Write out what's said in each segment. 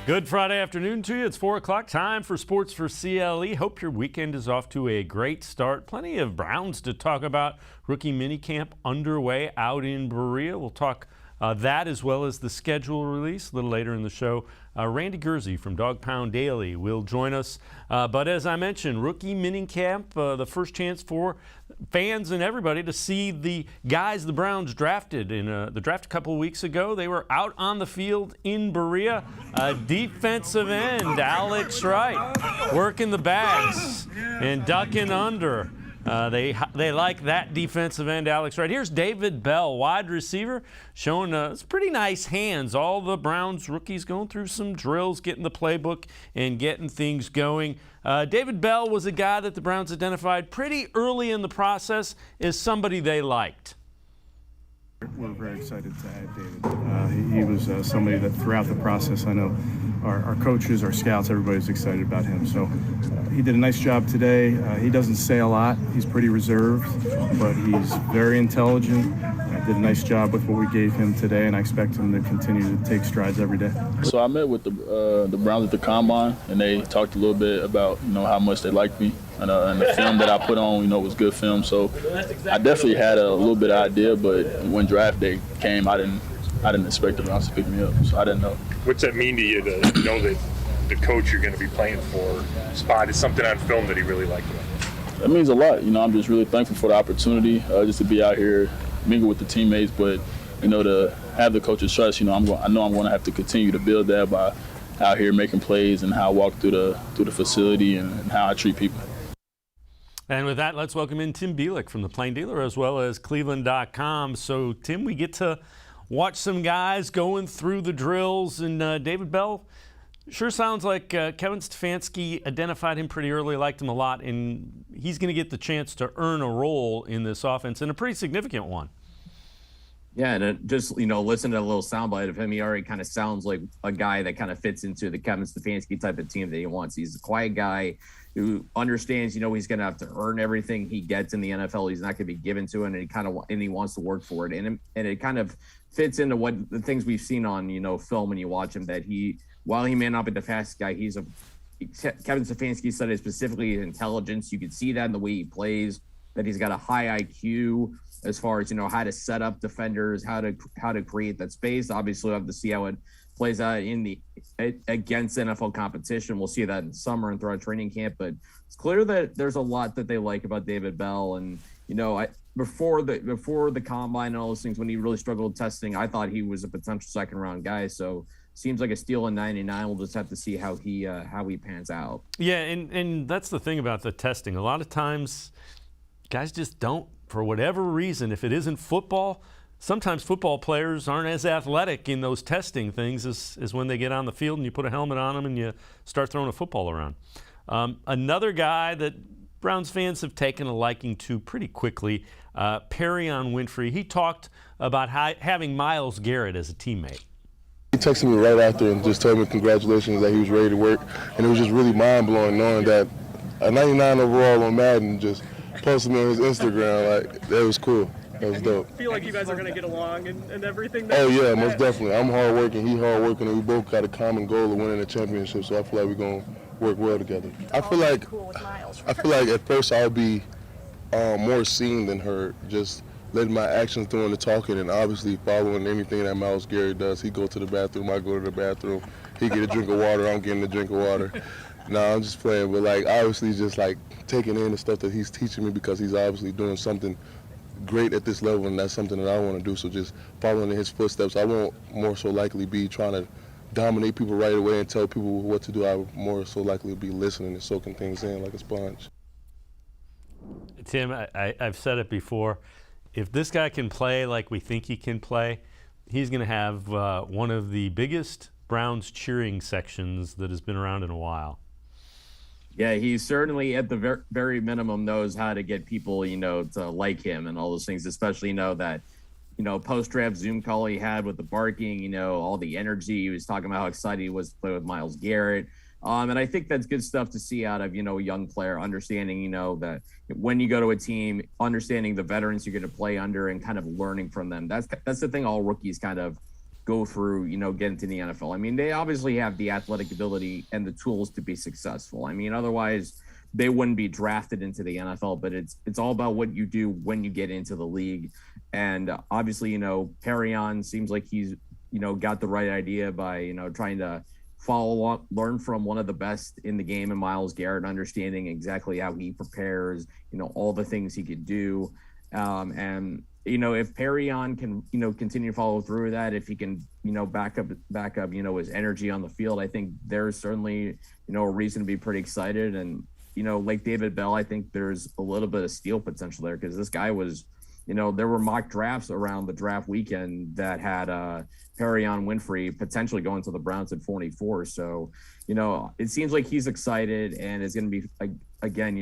Good Friday afternoon to you. It's 4 o'clock. Time for Sports4CLE. Hope your weekend is off to a great start. Plenty of Browns to talk about. Rookie minicamp underway out in Berea. We'll talk that as well as the schedule release a little later in the show. Randy Gurzi from Dawg Pound Daily will join us. But as I mentioned, rookie minicamp, the first chance for fans and everybody to see the guys the Browns drafted in the draft a couple of weeks ago. They were out on the field in Berea. Defensive end Alex Wright working the bags and ducking under. They like that defensive end, Alex Wright. Here's David Bell, wide receiver, showing some pretty nice hands. All the Browns rookies going through some drills, getting the playbook and getting things going. David Bell was a guy that the Browns identified pretty early in the process as somebody they liked. We're very excited to add David. He was somebody that throughout the process, I know our coaches, our scouts, everybody's excited about him. So he did a nice job today. He doesn't say a lot. He's pretty reserved, but he's very intelligent. Did a nice job with what we gave him today, and I expect him to continue to take strides every day. So I met with the Browns at the Combine, and they talked a little bit about how much they liked me, and the film that I put on was good film. So I definitely had a little bit of idea, but when draft day came, I didn't expect the Browns to pick me up, so I didn't know. What's that mean to you to know that the coach you're going to be playing for spotted something on film that he really liked? It means a lot. I'm just really thankful for the opportunity just to be out here, mingle with the teammates, but to have the coach's trust. I know I'm going to have to continue to build that by out here making plays and how I walk through the facility and how I treat people. And with that, let's welcome in Tim Bielik from the Plain Dealer as well as cleveland.com. So Tim, we get to watch some guys going through the drills, and David Bell sure sounds like Kevin Stefanski identified him pretty early, liked him a lot, and he's going to get the chance to earn a role in this offense, and a pretty significant one. Yeah, and just, listen to a little soundbite of him. He already kind of sounds like a guy that kind of fits into the Kevin Stefanski type of team that he wants. He's a quiet guy who understands, he's going to have to earn everything he gets in the NFL. He's not going to be given to him, and he wants to work for it. And it kind of fits into what the things we've seen on, film when you watch him, that while he may not be the fastest guy, Kevin Stefanski said it specifically his intelligence. You can see that in the way he plays, that he's got a high IQ as far as, how to set up defenders, how to create that space. Obviously, we'll have to see how it plays out against NFL competition. We'll see that in summer and throughout training camp. But it's clear that there's a lot that they like about David Bell. And, before the combine and all those things, when he really struggled with testing, I thought he was a potential second-round guy. So seems like a steal in 99. We'll just have to see how he pans out. Yeah, and that's the thing about the testing. A lot of times guys just don't, for whatever reason, if it isn't football, sometimes football players aren't as athletic in those testing things as when they get on the field and you put a helmet on them and you start throwing a football around. Another guy that Browns fans have taken a liking to pretty quickly, Perrion Winfrey. He talked about having Myles Garrett as a teammate. He texted me right after and just told me congratulations, that he was ready to work. And it was just really mind-blowing knowing that a 99 overall on Madden just posted me on his Instagram. That was cool. That was dope. I feel like you guys are going to get along and everything. Oh, yeah, most definitely. I'm hard-working, he hard-working, and we both got a common goal of winning a championship, so I feel like we're going to work well together. I feel like at first I'll be more seen than heard, just letting my actions doing the talking, and obviously following anything that Myles Garrett does. He go to the bathroom, I go to the bathroom. He get a drink of water, I'm getting a drink of water. No, I'm just playing, but obviously just taking in the stuff that he's teaching me, because he's obviously doing something great at this level, and that's something that I want to do. So just following in his footsteps. I won't more so likely be trying to dominate people right away and tell people what to do. I would more so likely be listening and soaking things in like a sponge. Tim, I've said it before. If this guy can play like we think he can play, he's going to have one of the biggest Browns cheering sections that has been around in a while. Yeah, he certainly at the very minimum knows how to get people, to like him and all those things, especially that, post-draft Zoom call he had with the barking, all the energy. He was talking about how excited he was to play with Myles Garrett. And I think that's good stuff to see out of, a young player, understanding, that when you go to a team, understanding the veterans you're going to play under and kind of learning from them. That's the thing all rookies kind of go through, get into the NFL. I mean, they obviously have the athletic ability and the tools to be successful. I mean, otherwise they wouldn't be drafted into the NFL, but it's all about what you do when you get into the league. And obviously, Perrion seems like he's, got the right idea by, trying to learn from one of the best in the game in Myles Garrett, understanding exactly how he prepares, all the things he could do. And if Perrion can, continue to follow through with that, if he can, back up, his energy on the field, I think there's certainly, a reason to be pretty excited. And, like David Bell, I think there's a little bit of steal potential there because this guy was, there were mock drafts around the draft weekend that had Perrion Winfrey potentially going to the Browns at 44. So, it seems like he's excited and it's going to be, again,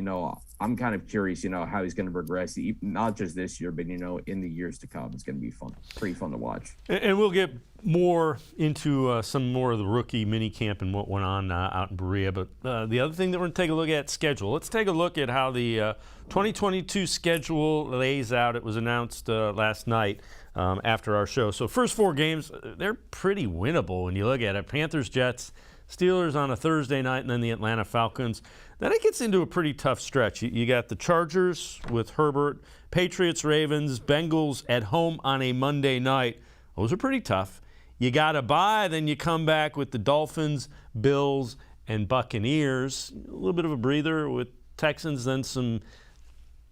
I'm kind of curious, how he's going to progress, not just this year, but, in the years to come. It's going to be fun, pretty fun to watch. And we'll get more into some more of the rookie minicamp and what went on out in Berea. But the other thing that we're going to take a look at, schedule. Let's take a look at how the 2022 schedule lays out. It was announced last night after our show. So first 4 games, they're pretty winnable when you look at it. Panthers, Jets, Steelers on a Thursday night, and then the Atlanta Falcons. Then it gets into a pretty tough stretch. You got the Chargers with Herbert, Patriots, Ravens, Bengals at home on a Monday night. Those are pretty tough. You got a bye, then you come back with the Dolphins, Bills, and Buccaneers. A little bit of a breather with Texans, then some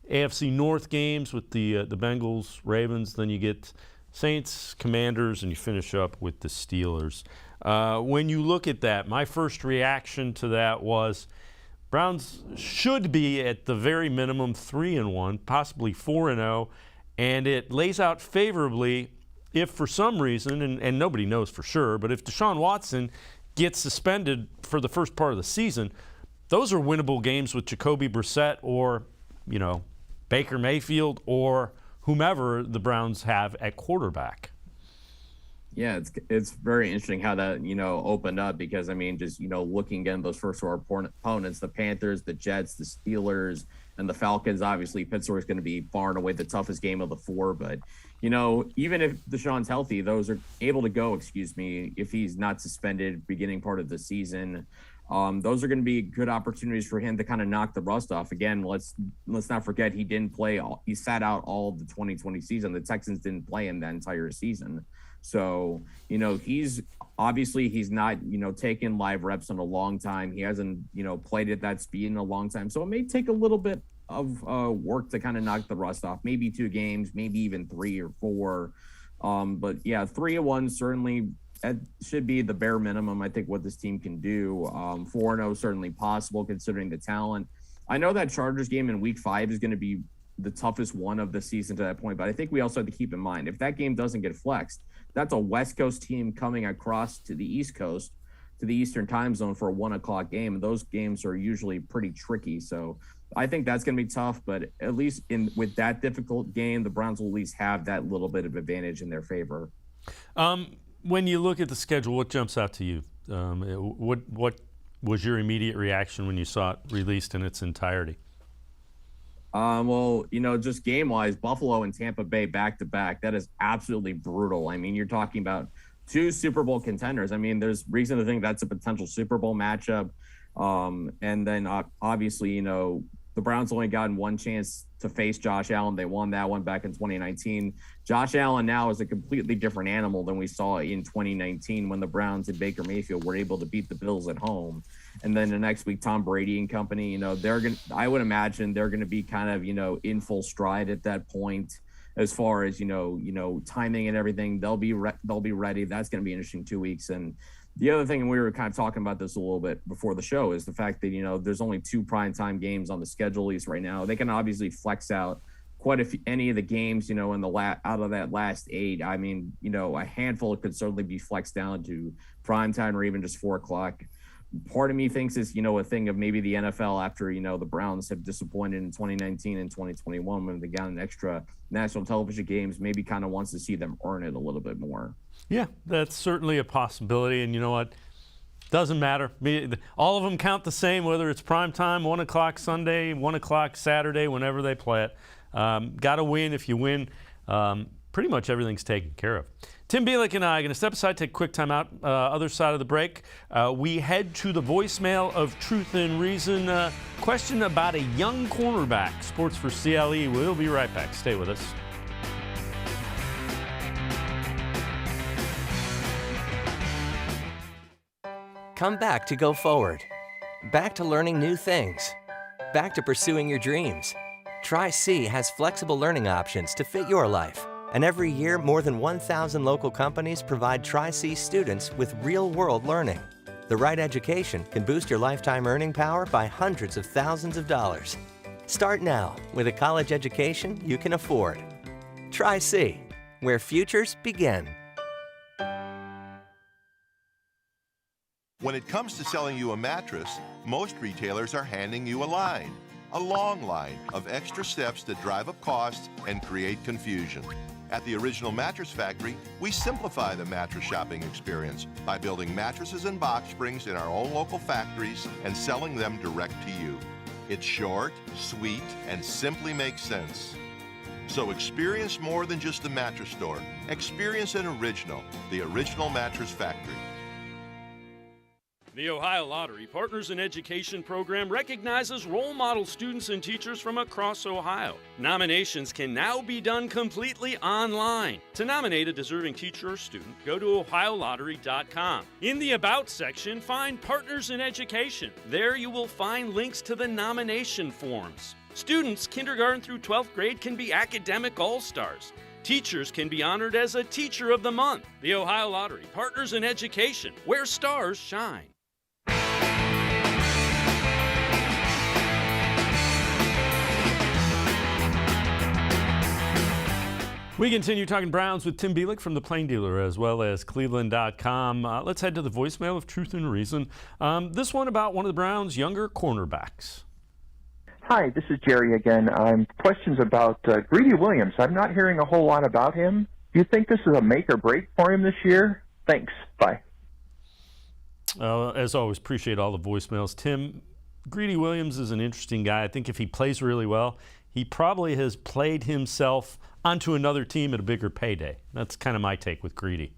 AFC North games with the Bengals, Ravens. Then you get Saints, Commanders, and you finish up with the Steelers. When you look at that, my first reaction to that was Browns should be at the very minimum 3-1, possibly 4-0, and it lays out favorably if for some reason, and nobody knows for sure, but if Deshaun Watson gets suspended for the first part of the season, those are winnable games with Jacoby Brissett or, Baker Mayfield or whomever the Browns have at quarterback. Yeah, it's very interesting how that, opened up because, just, looking at those first 4 opponents, the Panthers, the Jets, the Steelers, and the Falcons, obviously Pittsburgh's going to be far and away the toughest game of the 4. But, even if Deshaun's healthy, those are able to go, if he's not suspended beginning part of the season. Those are going to be good opportunities for him to kind of knock the rust off. Again, let's not forget he didn't play. He sat out all of the 2020 season. The Texans didn't play him that entire season. So, he's not, taken live reps in a long time. He hasn't, played at that speed in a long time. So it may take a little bit of work to kind of knock the rust off. Maybe 2 games, maybe even 3 or 4. But yeah, 3-1 certainly should be the bare minimum. I think what this team can do. 4-0 certainly possible considering the talent. I know that Chargers game in Week 5 is going to be the toughest one of the season to that point, but I think we also have to keep in mind if that game doesn't get flexed, that's a West Coast team coming across to the East Coast, to the Eastern time zone for a 1:00 game. And those games are usually pretty tricky. So I think that's going to be tough, but at least with that difficult game, the Browns will at least have that little bit of advantage in their favor. When you look at the schedule, what jumps out to you? What was your immediate reaction when you saw it released in its entirety? Well, just game-wise, Buffalo and Tampa Bay back-to-back, that is absolutely brutal. You're talking about 2 Super Bowl contenders. There's reason to think that's a potential Super Bowl matchup. And then, obviously, the Browns only gotten 1 chance to face Josh Allen. They won that one back in 2019. Josh Allen now is a completely different animal than we saw in 2019 when the Browns and Baker Mayfield were able to beat the Bills at home. And then the next week, Tom Brady and company, I would imagine they're going to be kind of, in full stride at that point as far as, timing and everything. They'll be ready. That's going to be an interesting 2 weeks. And the other thing, and we were kind of talking about this a little bit before the show, is the fact that, there's only 2 primetime games on the schedule, at least right now. They can obviously flex out quite any of the games, in the out of that last 8. A handful could certainly be flexed down to primetime or even just 4:00. Part of me thinks it's, a thing of maybe the NFL after, the Browns have disappointed in 2019 and 2021 when they got an extra national television games, maybe kind of wants to see them earn it a little bit more. Yeah, that's certainly a possibility. And you know what? Doesn't matter. All of them count the same, whether it's prime time, 1:00 Sunday, 1:00 Saturday, whenever they play it. Got to win. If you win, pretty much everything's taken care of. Tim Bielik and I are going to step aside, take a quick time out. Other side of the break, we head to the voicemail of Truth and Reason. Question about a young cornerback. Sports4CLE. We'll be right back. Stay with us. Come back to go forward. Back to learning new things. Back to pursuing your dreams. Tri-C has flexible learning options to fit your life. And every year, more than 1,000 local companies provide Tri-C students with real-world learning. The right education can boost your lifetime earning power by hundreds of thousands of dollars. Start now with a college education you can afford. Tri-C, where futures begin. When it comes to selling you a mattress, most retailers are handing you a long line of extra steps that drive up costs and create confusion. At the Original Mattress Factory, we simplify the mattress shopping experience by building mattresses and box springs in our own local factories and selling them direct to you. It's short, sweet, and simply makes sense. So experience more than just the mattress store. Experience an original, the Original Mattress Factory. The Ohio Lottery Partners in Education program recognizes role model students and teachers from across Ohio. Nominations can now be done completely online. To nominate a deserving teacher or student, go to ohiolottery.com. In the About section, find Partners in Education. There you will find links to the nomination forms. Students kindergarten through 12th grade can be academic all-stars. Teachers can be honored as a Teacher of the Month. The Ohio Lottery Partners in Education, where stars shine. We continue talking Browns with Tim Bielik from the Plain Dealer as well as cleveland.com. Let's head to the voicemail of Truth and Reason. This one about one of the Browns' younger cornerbacks. Hi, this is Jerry again. Questions about Greedy Williams. I'm not hearing a whole lot about him. Do you think this is a make or break for him this year? Thanks. Bye. As always, appreciate all the voicemails. Tim, Greedy Williams is an interesting guy. I think if he plays really well, he probably has played himself onto another team at a bigger payday. That's kind of my take with Greedy.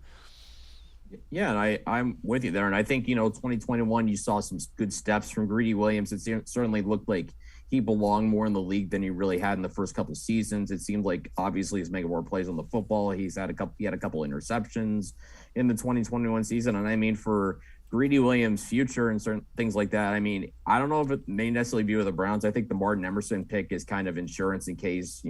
Yeah, and I'm with you there. And I think, 2021, you saw some good steps from Greedy Williams. It certainly looked like he belonged more in the league than he really had in the first couple seasons. It seemed like obviously he's making more plays on the football. He had a couple interceptions in the 2021 season. And I mean, for Greedy Williams' future and certain things like that, I mean, I don't know if it may necessarily be with the Browns. I think the Martin Emerson pick is kind of insurance in case,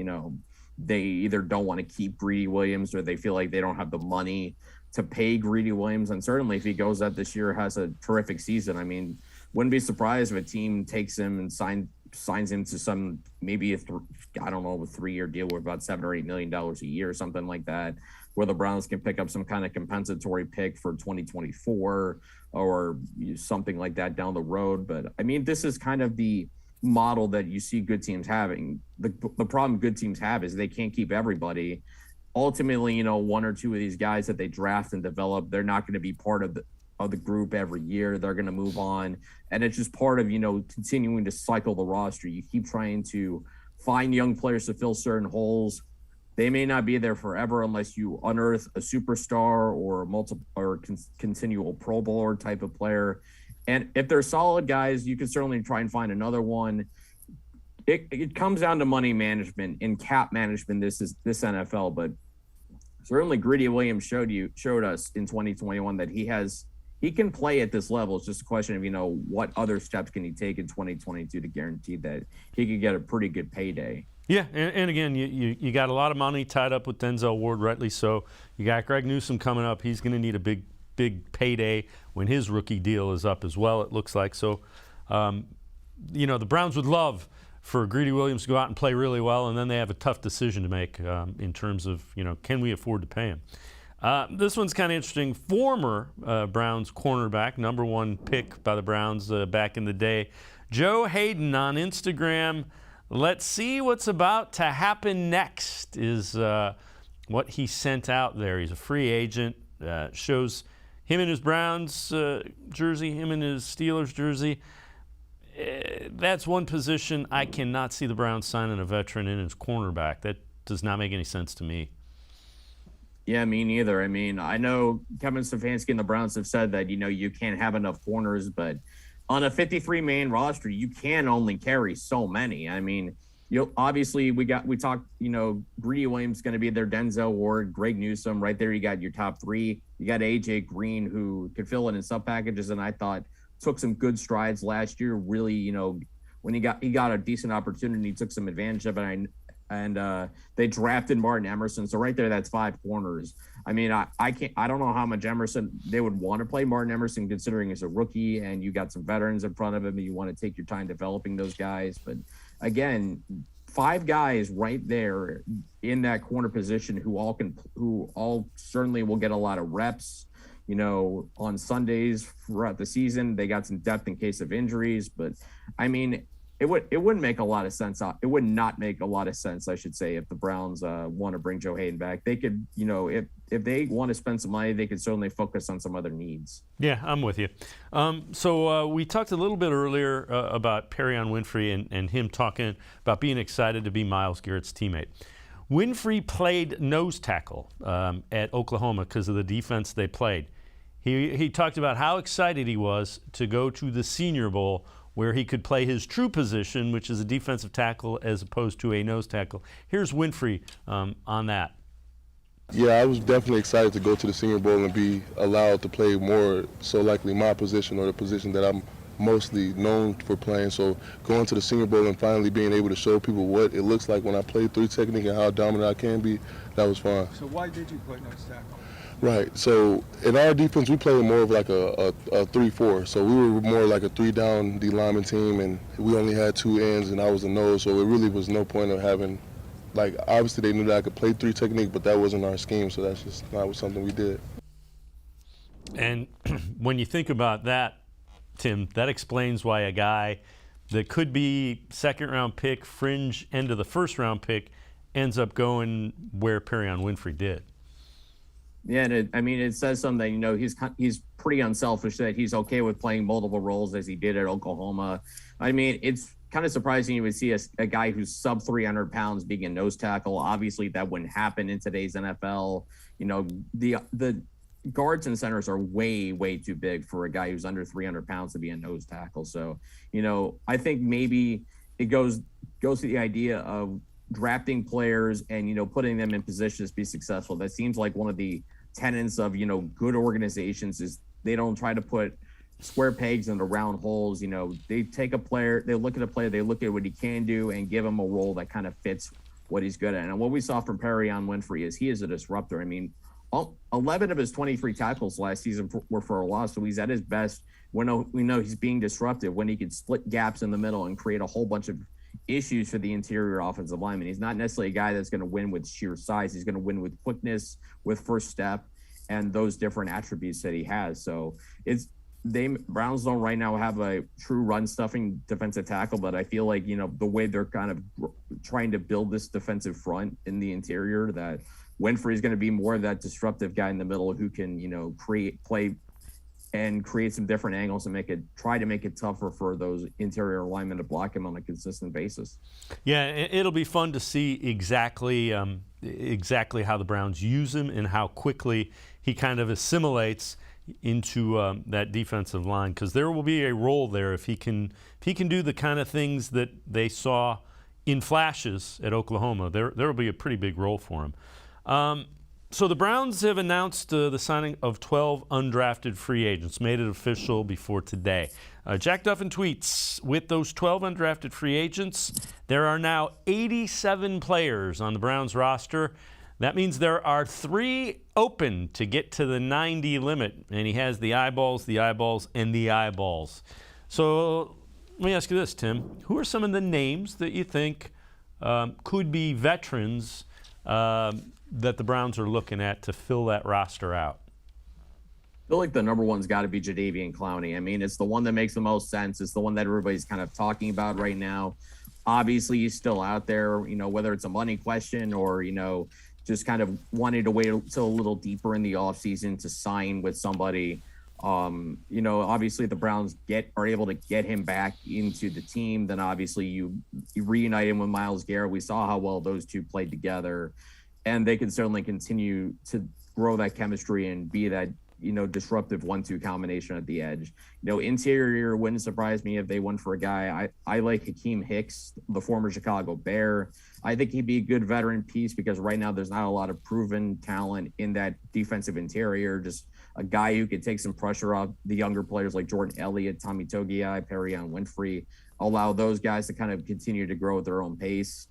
they either don't want to keep Greedy Williams or they feel like they don't have the money to pay Greedy Williams. And certainly if he goes out this year, has a terrific season, I mean, wouldn't be surprised if a team takes him and signs him to some, maybe a 3-year deal with about $7 or $8 million a year or something like that, where the Browns can pick up some kind of compensatory pick for 2024 or something like that down the road. But I mean, this is kind of the model that you see good teams having. The problem good teams have is they can't keep everybody. Ultimately, one or two of these guys that they draft and develop, they're not going to be part of the group every year. They're going to move on. And it's just part of, continuing to cycle the roster. You keep trying to find young players to fill certain holes. They may not be there forever unless you unearth a superstar or continual Pro Bowler type of player. And if they're solid guys, you can certainly try and find another one. It comes down to money management and cap management. This NFL, but certainly Greedy Williams showed us in 2021 that he can play at this level. It's just a question of what other steps can he take in 2022 to guarantee that he could get a pretty good payday. Yeah, and again, you got a lot of money tied up with Denzel Ward, rightly so. You got Greg Newsome coming up. He's going to need a big payday when his rookie deal is up as well, it looks like. So, the Browns would love for Greedy Williams to go out and play really well, and then they have a tough decision to make in terms of, can we afford to pay him? This one's kind of interesting. Former Browns cornerback, number 1 pick by the Browns back in the day, Joe Hayden on Instagram. Let's see what's about to happen next is what he sent out there. He's a free agent. Shows him in his Browns jersey, him in his Steelers jersey. That's one position I cannot see the Browns signing a veteran in as cornerback. That does not make any sense to me. Yeah, me neither. I mean, I know Kevin Stefanski and the Browns have said that, you can't have enough corners, but on a 53-man roster, you can only carry so many. I mean, obviously we talked, Greedy Williams going to be there, Denzel Ward, Greg Newsome, right there. You got your top three. You got AJ Green, who could fill in sub packages, and I thought took some good strides last year. Really, when he got a decent opportunity, he took some advantage of it. And they drafted Martin Emerson. So right there, that's 5 corners. I mean, I don't know how much Emerson they would want to play Martin Emerson, considering he's a rookie and you got some veterans in front of him and you want to take your time developing those guys. But again, 5 guys right there in that corner position who all certainly will get a lot of reps, on Sundays throughout the season. They got some depth in case of injuries, but I mean, it wouldn't make a lot of sense. It would not make a lot of sense, I should say, if the Browns want to bring Joe Hayden back. They could, if they want to spend some money, they could certainly focus on some other needs. Yeah, I'm with you. So we talked a little bit earlier about Perrion Winfrey and him talking about being excited to be Myles Garrett's teammate. Winfrey played nose tackle at Oklahoma because of the defense they played. He talked about how excited he was to go to the Senior Bowl, where he could play his true position, which is a defensive tackle as opposed to a nose tackle. Here's Winfrey on that. Yeah, I was definitely excited to go to the Senior Bowl and be allowed to play more so likely my position, or the position that I'm mostly known for playing. So going to the Senior Bowl and finally being able to show people what it looks like when I play 3 technique and how dominant I can be, that was fun. So why did you play nose tackle? Right. So in our defense, we played more of like a 3-4. So we were more like a 3-down D lineman team, and we only had 2 ends, and I was a nose. So it really was no point of having, like, obviously they knew that I could play 3 technique, but that wasn't our scheme. So that's just not something we did. And when you think about that, Tim, that explains why a guy that could be second-round pick, fringe end of the first-round pick, ends up going where Perrion Winfrey did. Yeah, and it says something. He's pretty unselfish that he's okay with playing multiple roles as he did at Oklahoma. I mean, it's kind of surprising you would see a guy who's sub 300 pounds being a nose tackle. Obviously, that wouldn't happen in today's NFL. The guards and centers are way, way too big for a guy who's under 300 pounds to be a nose tackle. So, I think maybe it goes to the idea of drafting players and, putting them in positions to be successful. That seems like one of the tenets of, good organizations is they don't try to put square pegs into round holes. They take a player, they look at a player, they look at what he can do and give him a role that kind of fits what he's good at. And what we saw from Perrion Winfrey is he is a disruptor. I mean, 11 of his 23 tackles last season were for a loss, so he's at his best when we know he's being disruptive, when he can split gaps in the middle and create a whole bunch of issues for the interior offensive lineman. He's not necessarily a guy that's going to win with sheer size. He's going to win with quickness, with first step, and those different attributes that he has. So Browns don't right now have a true run stuffing defensive tackle, but I feel like, the way they're kind of trying to build this defensive front in the interior, that Winfrey is going to be more of that disruptive guy in the middle who can, create some different angles and try to make it tougher for those interior linemen to block him on a consistent basis. Yeah, it'll be fun to see exactly how the Browns use him and how quickly he kind of assimilates into that defensive line, because there will be a role there if he can do the kind of things that they saw in flashes at Oklahoma. There will be a pretty big role for him. So the Browns have announced the signing of 12 undrafted free agents, made it official before today. Jack Duffin tweets, with those 12 undrafted free agents, there are now 87 players on the Browns roster. That means there are 3 open to get to the 90 limit, and he has the eyeballs, and the eyeballs. So let me ask you this, Tim. Who are some of the names that you think could be veterans that the Browns are looking at to fill that roster out? I feel like the number one's got to be Jadeveon Clowney. I mean, it's the one that makes the most sense. It's the one that everybody's kind of talking about right now. Obviously, he's still out there, whether it's a money question or, just kind of wanting to wait until a little deeper in the offseason to sign with somebody. Obviously the Browns are able to get him back into the team. Then obviously you reunite him with Myles Garrett. We saw how well those two played together. and they can certainly continue to grow that chemistry and be that, disruptive 1-2 combination at the edge. Interior wouldn't surprise me if they went for a guy. I like Hakeem Hicks, the former Chicago Bear. I think he'd be a good veteran piece because right now there's not a lot of proven talent in that defensive interior. Just a guy who could take some pressure off the younger players like Jordan Elliott, Tommy Togiai, Perrion Winfrey, allow those guys to kind of continue to grow at their own pace.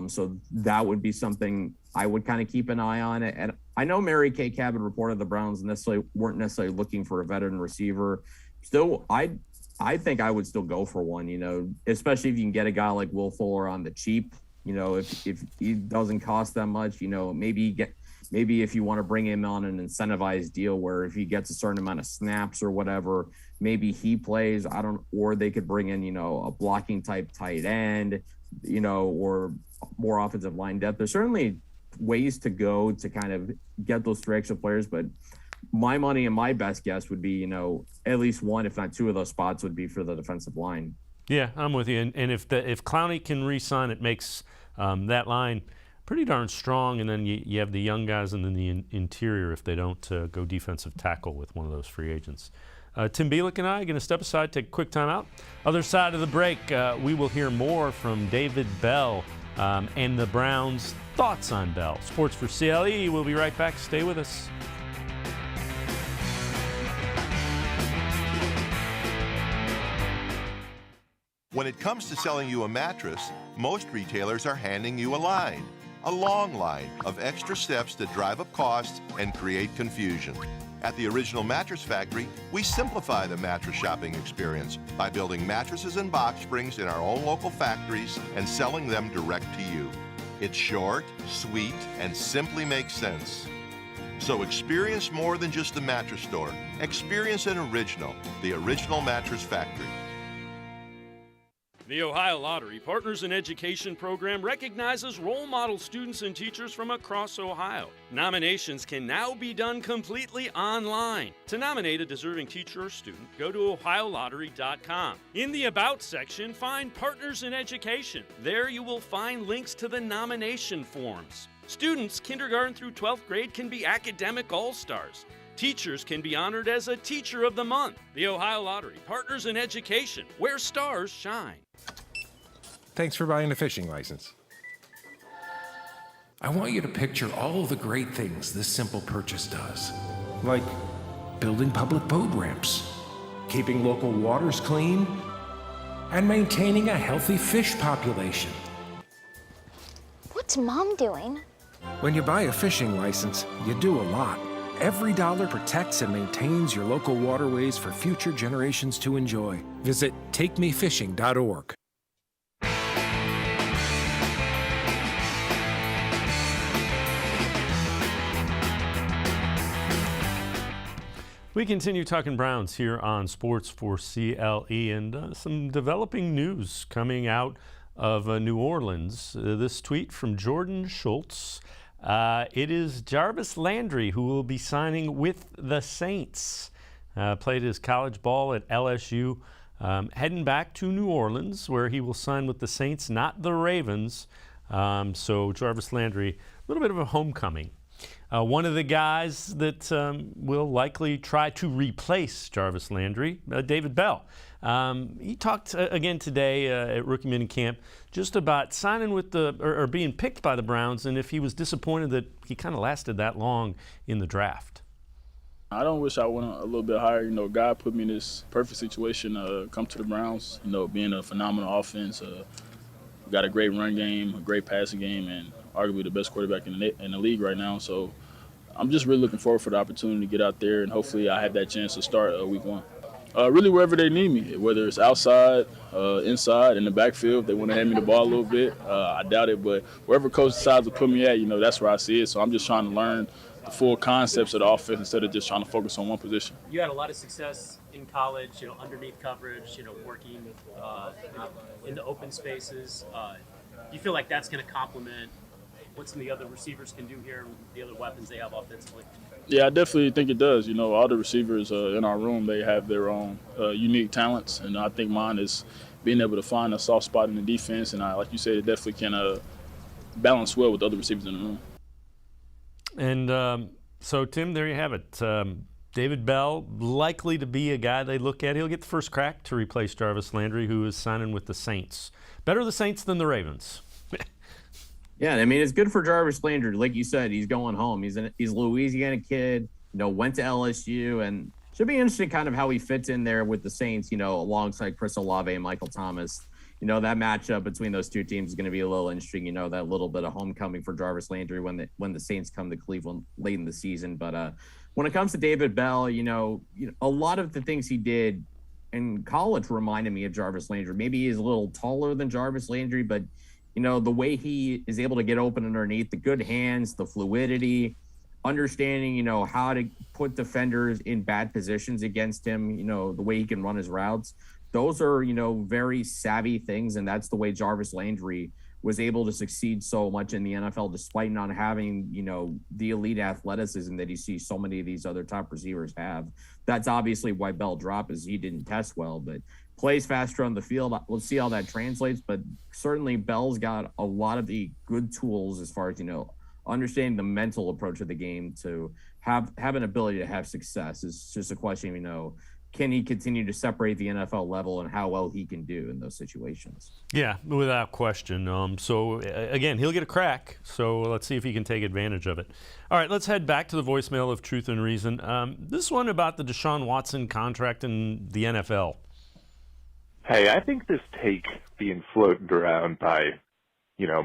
So that would be something I would kind of keep an eye on. And I know Mary Kay Cabot reported the Browns weren't necessarily looking for a veteran receiver. Still, I think I would still go for one, especially if you can get a guy like Will Fuller on the cheap, if he doesn't cost that much, maybe if you want to bring him on an incentivized deal where if he gets a certain amount of snaps or whatever, maybe he plays, or they could bring in, a blocking type tight end, or more offensive line depth. There's certainly ways to go to kind of get those 3 extra players, but my money and my best guess would be, at least one, if not 2 of those spots would be for the defensive line. Yeah, I'm with you. And if Clowney can re-sign, it makes that line pretty darn strong. And then you have the young guys and then the interior if they don't go defensive tackle with one of those free agents. Tim Bielik and I are going to step aside, take a quick timeout. Other side of the break, we will hear more from David Bell and the Browns' thoughts on Bell. Sports4CLE, we'll be right back. Stay with us. When it comes to selling you a mattress, most retailers are handing you a line. A long line of extra steps that drive up costs and create confusion. At the Original Mattress Factory, we simplify the mattress shopping experience by building mattresses and box springs in our own local factories and selling them direct to you. It's short, sweet, and simply makes sense. So experience more than just the mattress store. Experience an original, the Original Mattress Factory. The Ohio Lottery Partners in Education program recognizes role model students and teachers from across Ohio. Nominations can now be done completely online. To nominate a deserving teacher or student, go to ohiolottery.com. In the About section, find Partners in Education. There you will find links to the nomination forms. Students kindergarten through 12th grade can be academic all-stars. Teachers can be honored as a Teacher of the Month. The Ohio Lottery Partners in Education, where stars shine. Thanks for buying a fishing license. I want you to picture all the great things this simple purchase does. Like building public boat ramps, keeping local waters clean, and maintaining a healthy fish population. What's Mom doing? When you buy a fishing license, you do a lot. Every dollar protects and maintains your local waterways for future generations to enjoy. Visit takemefishing.org. We continue talking Browns here on Sports4CLE, and some developing news coming out of New Orleans. This tweet from Jordan Schultz. It is Jarvis Landry who will be signing with the Saints. Played his college ball at LSU, heading back to New Orleans where he will sign with the Saints, not the Ravens. So Jarvis Landry, a little bit of a homecoming. One of the guys that will likely try to replace Jarvis Landry, David Bell. He talked again today at rookie minicamp just about signing with or being picked by the Browns, and if he was disappointed that he kind of lasted that long in the draft. I don't wish I went a little bit higher. God put me in this perfect situation, come to the Browns, being a phenomenal offense. Got a great run game, a great passing game, and arguably the best quarterback in the league right now. So I'm just really looking forward for the opportunity to get out there, and hopefully I have that chance to start week 1. Really wherever they need me, whether it's outside, inside, in the backfield, if they want to hand me the ball a little bit. I doubt it, but wherever coach decides to put me at, that's where I see it. So I'm just trying to learn the full concepts of the offense instead of just trying to focus on one position. You had a lot of success in college, underneath coverage, working in the open spaces. Do you feel like that's going to complement what some of the other receivers can do here, the other weapons they have offensively? Yeah, I definitely think it does. All the receivers in our room, they have their own unique talents, and I think mine is being able to find a soft spot in the defense, and like you said, it definitely can balance well with the other receivers in the room. And so, Tim, there you have it. David Bell, likely to be a guy they look at. He'll get the first crack to replace Jarvis Landry, who is signing with the Saints. Better the Saints than the Ravens. Yeah, I mean, it's good for Jarvis Landry. Like you said, he's going home. He's a Louisiana kid, went to LSU, and should be interesting kind of how he fits in there with the Saints, alongside Chris Olave and Michael Thomas. That matchup between those two teams is going to be a little interesting, that little bit of homecoming for Jarvis Landry when the Saints come to Cleveland late in the season. But when it comes to David Bell, a lot of the things he did in college reminded me of Jarvis Landry. Maybe he's a little taller than Jarvis Landry, but, the way he is able to get open underneath, the good hands, the fluidity, understanding, how to put defenders in bad positions against him, the way he can run his routes. Those are, very savvy things, and that's the way Jarvis Landry was able to succeed so much in the NFL despite not having, the elite athleticism that you see so many of these other top receivers have. That's obviously why Bell dropped, is he didn't test well, but plays faster on the field. We'll see how that translates, but certainly Bell's got a lot of the good tools as far as, understanding the mental approach of the game to have an ability to have success. It's just a question of, can he continue to separate the NFL level and how well he can do in those situations? Yeah, without question. So, again, he'll get a crack. So let's see if he can take advantage of it. All right, let's head back to the voicemail of Truth and Reason. This one about the Deshaun Watson contract in the NFL. Hey, I think this take being floated around by,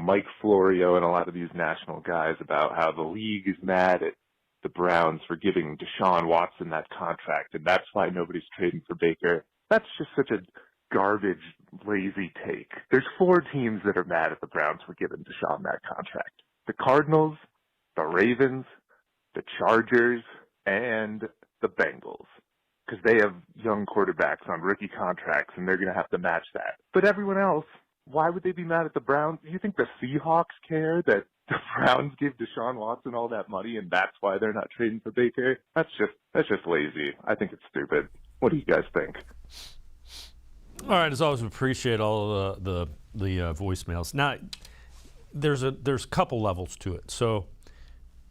Mike Florio and a lot of these national guys about how the league is mad at the Browns for giving Deshaun Watson that contract, and that's why nobody's trading for Baker. That's just such a garbage, lazy take. There's 4 teams that are mad at the Browns for giving Deshaun that contract. The Cardinals, the Ravens, the Chargers, and the Bengals. Because they have young quarterbacks on rookie contracts, and they're going to have to match that. But everyone else, why would they be mad at the Browns? Do you think the Seahawks care that the Browns give Deshaun Watson all that money, and that's why they're not trading for Baker? That's just lazy. I think it's stupid. What do you guys think? All right, as always, we appreciate all the voicemails. Now, there's a couple levels to it. So,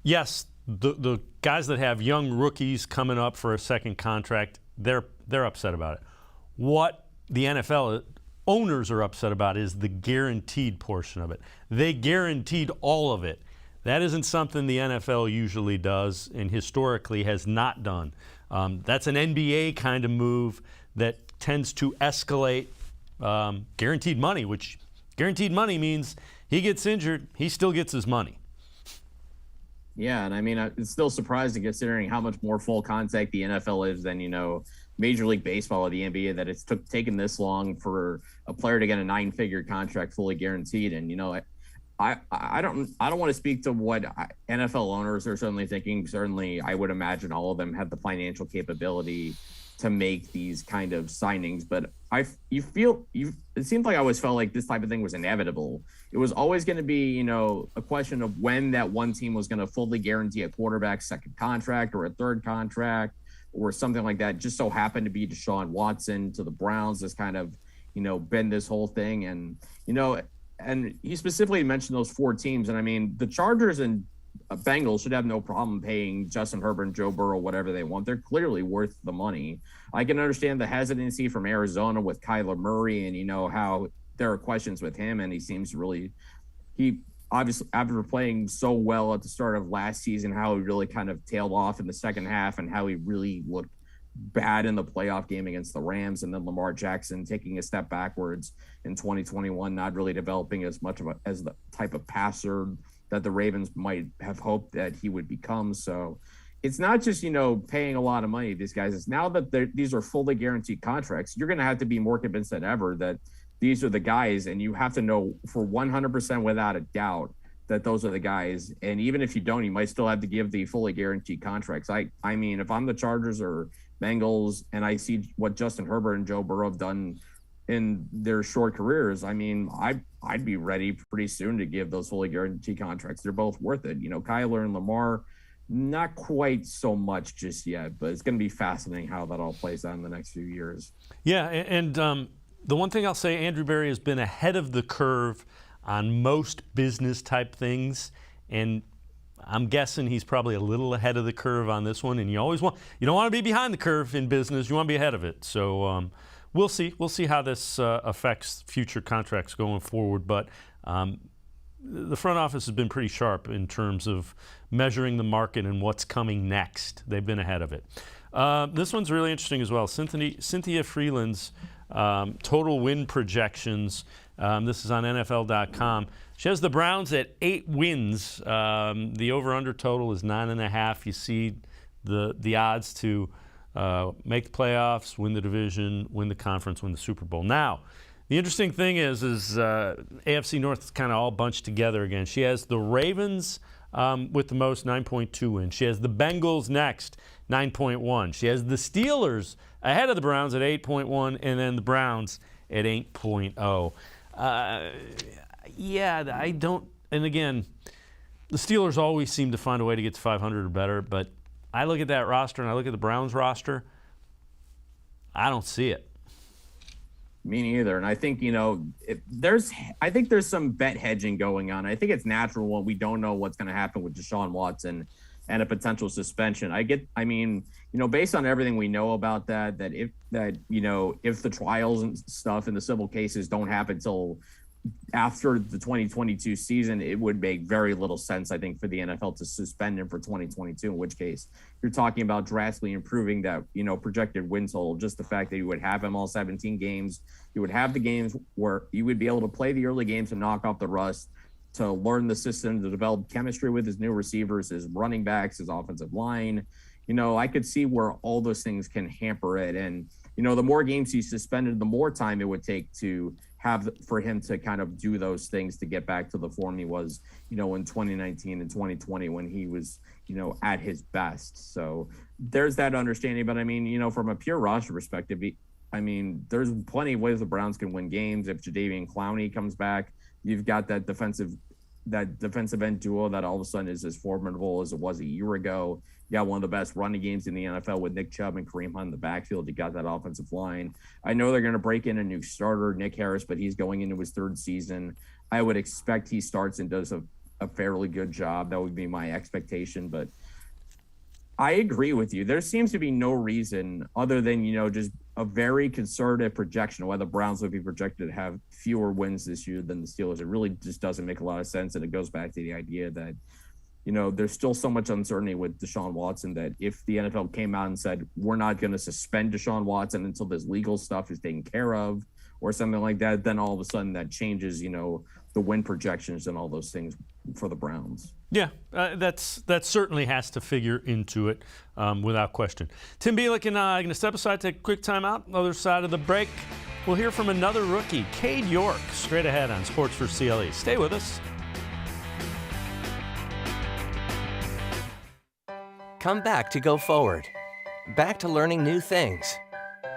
yes, the guys that have young rookies coming up for a second contract, they're upset about it. What the NFL owners are upset about is the guaranteed portion of it. They guaranteed all of it. That isn't something the NFL usually does and historically has not done. That's an NBA kind of move that tends to escalate guaranteed money, which guaranteed money means he gets injured, he still gets his money. Yeah, and I mean, it's still surprising considering how much more full contact the NFL is than, Major League Baseball or the NBA, that it's taken this long for a player to get a 9-figure contract fully guaranteed. And, I don't want to speak to what NFL owners are certainly thinking. Certainly, I would imagine all of them have the financial capability to make these kind of signings. But it seems like I always felt like this type of thing was inevitable. It was always going to be, a question of when that one team was going to fully guarantee a quarterback's second contract or a third contract or something like that. Just so happened to be Deshaun Watson to the Browns has kind of, been this whole thing. And, and he specifically mentioned those 4 teams. And I mean, the Chargers and Bengals should have no problem paying Justin Herbert and Joe Burrow whatever they want. They're clearly worth the money. I can understand the hesitancy from Arizona with Kyler Murray and, how there are questions with him. And he obviously, after playing so well at the start of last season, how he really kind of tailed off in the second half and how he really looked bad in the playoff game against the Rams, and then Lamar Jackson taking a step backwards in 2021, not really developing as much as the type of passer that the Ravens might have hoped that he would become. So it's not just, paying a lot of money to these guys. It's now that these are fully guaranteed contracts, you're going to have to be more convinced than ever that these are the guys, and you have to know for 100% without a doubt that those are the guys. And even if you don't, you might still have to give the fully guaranteed contracts. I mean, if I'm the Chargers or Bengals and I see what Justin Herbert and Joe Burrow have done in their short careers, I mean, I'd be ready pretty soon to give those fully guaranteed contracts. They're both worth it. Kyler and Lamar, not quite so much just yet, but it's going to be fascinating how that all plays out in the next few years. Yeah, and the one thing I'll say, Andrew Berry has been ahead of the curve on most business type things, and I'm guessing he's probably a little ahead of the curve on this one, and you don't want to be behind the curve in business. You want to be ahead of it. So we'll see. We'll see how this affects future contracts going forward. But the front office has been pretty sharp in terms of measuring the market and what's coming next. They've been ahead of it. This one's really interesting as well. Cynthia Freeland's total win projections. This is on NFL.com. She has the Browns at 8 wins. The over-under total is 9.5. You see the odds to make the playoffs, win the division, win the conference, win the Super Bowl. Now, the interesting thing is AFC North is kind of all bunched together again. She has the Ravens with the most, 9.2 wins. She has the Bengals next, 9.1. She has the Steelers ahead of the Browns at 8.1, and then the Browns at 8.0. I don't, and again, the Steelers always seem to find a way to get to 500 or better, but I look at that roster and I look at the Browns roster, I don't see it. Me neither. And I think, there's some bet hedging going on. I think it's natural when we don't know what's going to happen with Deshaun Watson and a potential suspension. Based on everything we know about that if the trials and stuff and the civil cases don't happen until after the 2022 season, it would make very little sense, I think, for the NFL to suspend him for 2022, in which case you're talking about drastically improving that, projected win total. Just the fact that you would have him all 17 games, you would have the games where you would be able to play the early games to knock off the rust, to learn the system, to develop chemistry with his new receivers, his running backs, his offensive line. I could see where all those things can hamper it. And, the more games he's suspended, the more time it would take for him to kind of do those things to get back to the form he was, in 2019 and 2020 when he was, at his best. So there's that understanding. But from a pure roster perspective, there's plenty of ways the Browns can win games. If Jadeveon Clowney comes back, you've got that defensive end duo that all of a sudden is as formidable as it was a year ago. You got one of the best running games in the NFL with Nick Chubb and Kareem Hunt in the backfield. You got that offensive line. I know they're going to break in a new starter, Nick Harris, but he's going into his 3rd season. I would expect he starts and does a fairly good job. That would be my expectation. But I agree with you. There seems to be no reason other than, just a very conservative projection of why the Browns would be projected to have fewer wins this year than the Steelers. It really just doesn't make a lot of sense. And it goes back to the idea that, there's still so much uncertainty with Deshaun Watson that if the NFL came out and said, we're not going to suspend Deshaun Watson until this legal stuff is taken care of or something like that, then all of a sudden that changes, the win projections and all those things for the Browns. Yeah, that certainly has to figure into it without question. Tim Bielik and I are going to step aside, take a quick timeout. Other side of the break, we'll hear from another rookie, Cade York, straight ahead on Sports4CLE. Stay with us. Come back to go forward. Back to learning new things.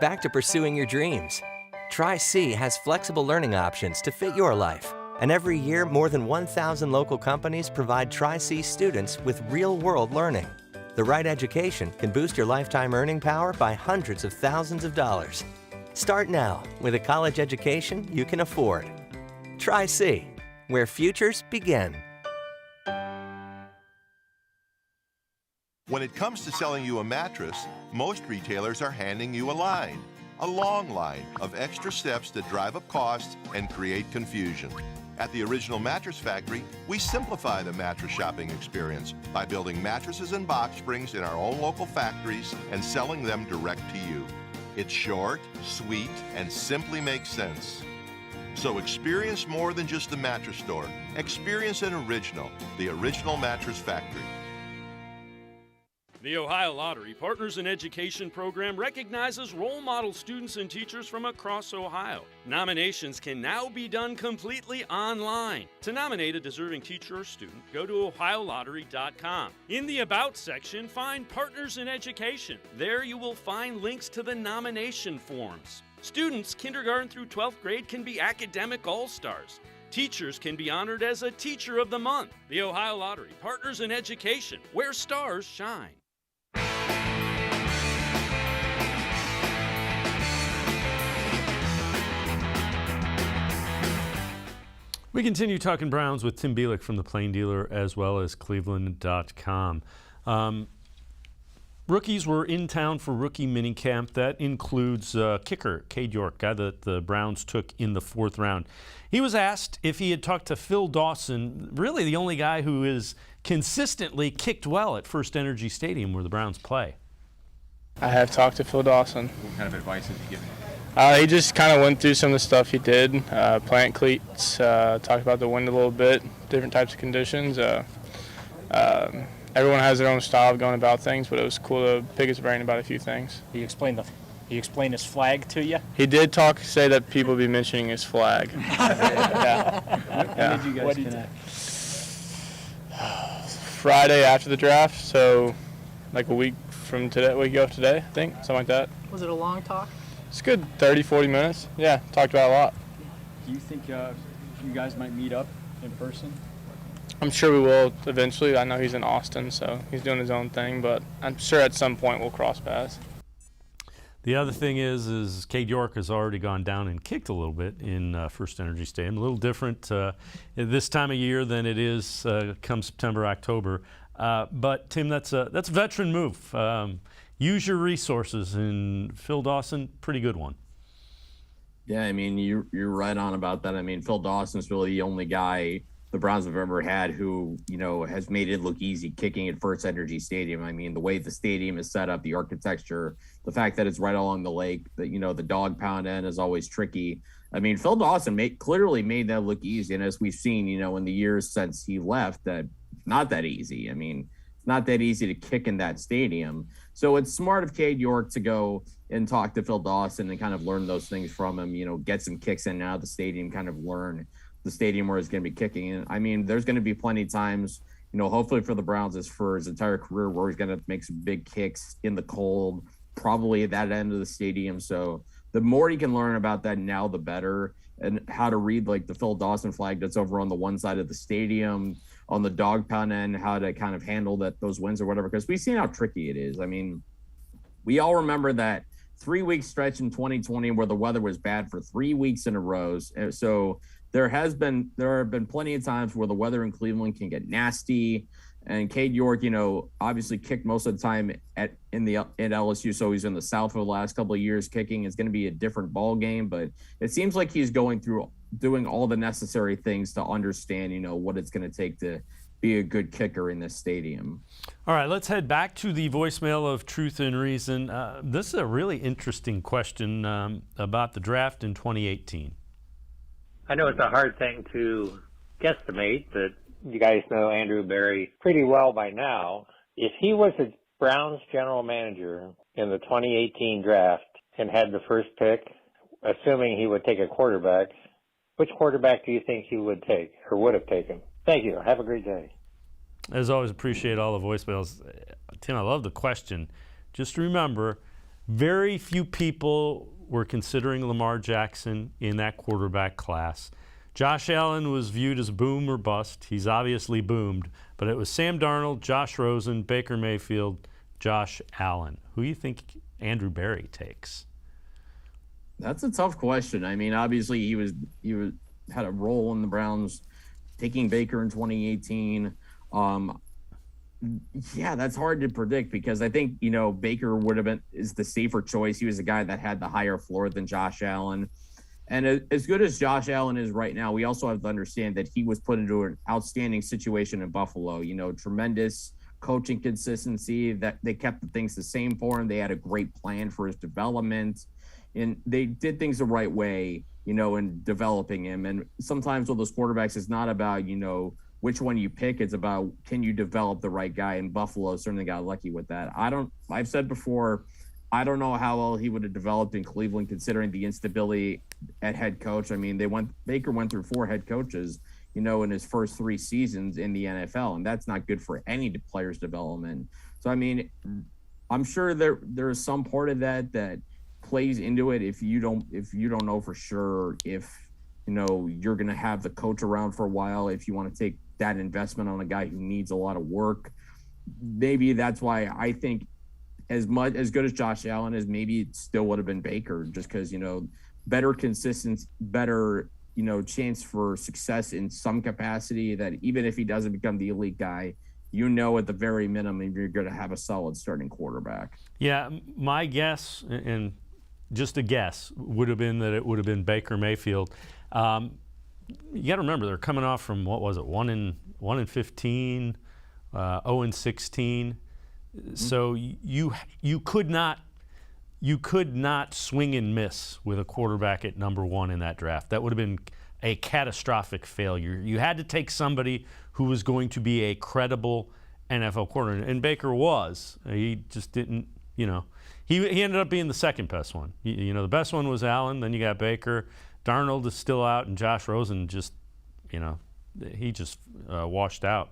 Back to pursuing your dreams. Tri-C has flexible learning options to fit your life. And every year, more than 1,000 local companies provide Tri-C students with real-world learning. The right education can boost your lifetime earning power by hundreds of thousands of dollars. Start now with a college education you can afford. Tri-C, where futures begin. When it comes to selling you a mattress, most retailers are handing you a long line of extra steps that drive up costs and create confusion. At the Original Mattress Factory, we simplify the mattress shopping experience by building mattresses and box springs in our own local factories and selling them direct to you. It's short, sweet, and simply makes sense. So experience more than just a mattress store. Experience an original, the Original Mattress Factory. The Ohio Lottery Partners in Education program recognizes role model students and teachers from across Ohio. Nominations can now be done completely online. To nominate a deserving teacher or student, go to OhioLottery.com. In the About section, find Partners in Education. There you will find links to the nomination forms. Students kindergarten through 12th grade can be academic all-stars. Teachers can be honored as a Teacher of the Month. The Ohio Lottery Partners in Education, where stars shine. We continue talking Browns with Tim Bielik from the Plain Dealer as well as cleveland.com. Rookies were in town for rookie minicamp. That includes kicker Cade York, guy that the Browns took in the 4th round. He was asked if he had talked to Phil Dawson, really the only guy who is consistently kicked well at First Energy Stadium where the Browns play. I have talked to Phil Dawson. What kind of advice has he given you? He just kind of went through some of the stuff he did, plant cleats, talked about the wind a little bit, different types of conditions. Everyone has their own style of going about things, but it was cool to pick his brain about a few things. He explained his flag to you? He did say that people be mentioning his flag. When did you guys connect? Friday after the draft, so like a week from today, I think, something like that. Was it a long talk? It's good 30, 40 minutes. Yeah, talked about a lot. Do you think you guys might meet up in person? I'm sure we will eventually. I know he's in Austin, so he's doing his own thing, but I'm sure at some point we'll cross paths. The other thing is Cade York has already gone down and kicked a little bit in First Energy Stadium. A little different this time of year than it is come September, October. But Tim, that's a veteran move. Use your resources, and Phil Dawson, pretty good one. Yeah, I mean, you're right on about that. I mean, Phil Dawson's really the only guy the Browns have ever had who, has made it look easy kicking at First Energy Stadium. I mean, the way the stadium is set up, the architecture, the fact that it's right along the lake, that, the dog pound end is always tricky. I mean, Phil Dawson clearly made that look easy. And as we've seen, in the years since he left, that not that easy. I mean, it's not that easy to kick in that stadium. So it's smart of Cade York to go and talk to Phil Dawson and kind of learn those things from him, get some kicks in now the stadium, kind of learn the stadium where he's going to be kicking. And I mean, there's going to be plenty of times, hopefully for the Browns is for his entire career where he's going to make some big kicks in the cold, probably at that end of the stadium. So the more he can learn about that now, the better, and how to read like the Phil Dawson flag that's over on the one side of the stadium, on the dog pound end, how to kind of handle those winds or whatever, because we've seen how tricky it is. I mean, we all remember that 3-week stretch in 2020 where the weather was bad for 3 weeks in a row. So there have been plenty of times where the weather in Cleveland can get nasty. And Cade York, obviously kicked most of the time at LSU, so he's in the South for the last couple of years kicking. It's going to be a different ball game, but it seems like he's doing all the necessary things to understand, what it's going to take to be a good kicker in this stadium. All right, let's head back to the voicemail of Truth and Reason. This is a really interesting question about the draft in 2018. I know it's a hard thing to guesstimate, but you guys know Andrew Berry pretty well by now. If he was a Browns general manager in the 2018 draft and had the first pick, assuming he would take a quarterback, which quarterback do you think he would take or would have taken? Thank you. Have a great day. As always, appreciate all the voicemails. Tim, I love the question. Just remember, very few people were considering Lamar Jackson in that quarterback class. Josh Allen was viewed as boom or bust. He's obviously boomed. But it was Sam Darnold, Josh Rosen, Baker Mayfield, Josh Allen. Who do you think Andrew Berry takes? That's a tough question. I mean, obviously he had a role in the Browns taking Baker in 2018. Yeah, that's hard to predict because I think, Baker is the safer choice. He was a guy that had the higher floor than Josh Allen. And as good as Josh Allen is right now, we also have to understand that he was put into an outstanding situation in Buffalo, tremendous coaching consistency, that they kept the things the same for him. They had a great plan for his development, and they did things the right way, in developing him. And sometimes with those quarterbacks, it's not about, which one you pick. It's about, can you develop the right guy? And Buffalo certainly got lucky with that. I've said before, I don't know how well he would have developed in Cleveland considering the instability at head coach. I mean, Baker went through 4 head coaches, in his first 3 seasons in the NFL, and that's not good for any player's development. So, I mean, I'm sure there is some part of that plays into it if you don't know for sure if, you're going to have the coach around for a while, if you want to take that investment on a guy who needs a lot of work. Maybe that's why I think as good as Josh Allen is, maybe it still would have been Baker just because, better consistency, better chance for success in some capacity, that even if he doesn't become the elite guy, at the very minimum, you're going to have a solid starting quarterback. Yeah, my guess, and just a guess, would have been that it would have been Baker Mayfield. You got to remember, they're coming off from, what was it, 1-15, 0-16. So you could not swing and miss with a quarterback at number 1 in that draft. That would have been a catastrophic failure. You had to take somebody who was going to be a credible NFL quarterback, and Baker was. He just didn't, he ended up being the second best one. The best one was Allen, then you got Baker. Darnold is still out, and Josh Rosen just, he just washed out.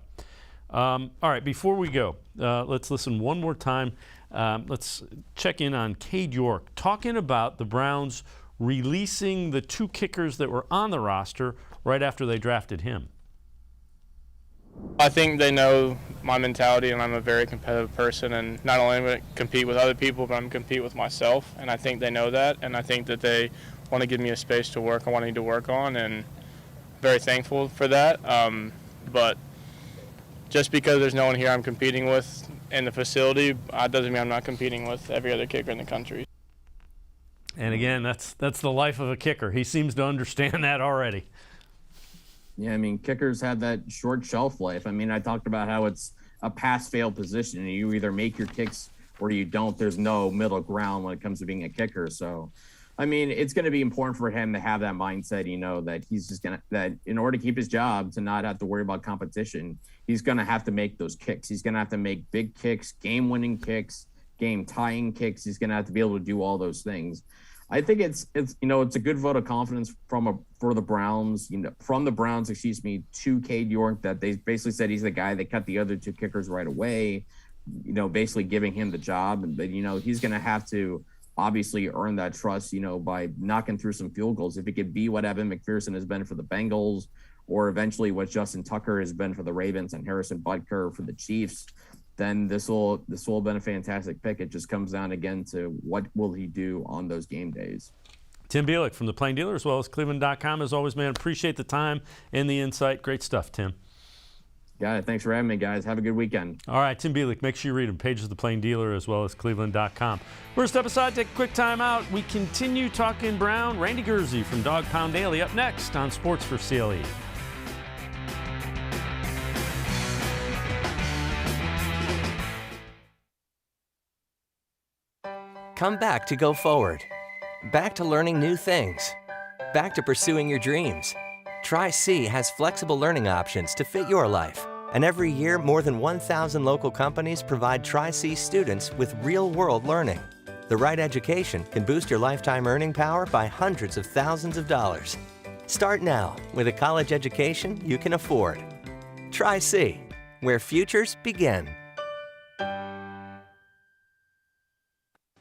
All right, before we go, let's listen one more time. Let's check in on Cade York, talking about the Browns releasing the 2 kickers that were on the roster right after they drafted him. I think they know my mentality, and I'm a very competitive person, and not only am I compete with other people, but I'm compete with myself, and I think they know that, and I think that they want to give me a space to work on what I need to work on, and very thankful for that. But just because there's no one here I'm competing with in the facility, doesn't mean I'm not competing with every other kicker in the country. And again, that's the life of a kicker. He seems to understand that already. Yeah, kickers have that short shelf life. I talked about how it's a pass-fail position, and you either make your kicks or you don't. There's no middle ground when it comes to being a kicker. So, it's going to be important for him to have that mindset, that he's just that in order to keep his job, to not have to worry about competition, he's going to have to make those kicks. He's going to have to make big kicks, game-winning kicks, game-tying kicks. He's going to have to be able to do all those things. I think it's a good vote of confidence from the Browns, to Cade York, that they basically said he's the guy that cut the other 2 kickers right away, basically giving him the job. But he's going to have to obviously earn that trust, by knocking through some field goals. If it could be what Evan McPherson has been for the Bengals, or eventually what Justin Tucker has been for the Ravens and Harrison Butker for the Chiefs, then this will have been a fantastic pick. It just comes down again to what will he do on those game days. Tim Bielik from the Plain Dealer, as well as cleveland.com. As always, man, appreciate the time and the insight. Great stuff, Tim. Got it. Thanks for having me, guys. Have a good weekend. All right, Tim Bielik, make sure you read him. Pages of the Plain Dealer, as well as cleveland.com. We're step aside, take a quick time out. We continue talking Brown. Randy Gurzi from Dog Pound Daily up next on Sports4CLE. Come back to go forward. Back to learning new things. Back to pursuing your dreams. Tri-C has flexible learning options to fit your life. And every year, more than 1,000 local companies provide Tri-C students with real-world learning. The right education can boost your lifetime earning power by hundreds of thousands of dollars. Start now with a college education you can afford. Tri-C, where futures begin.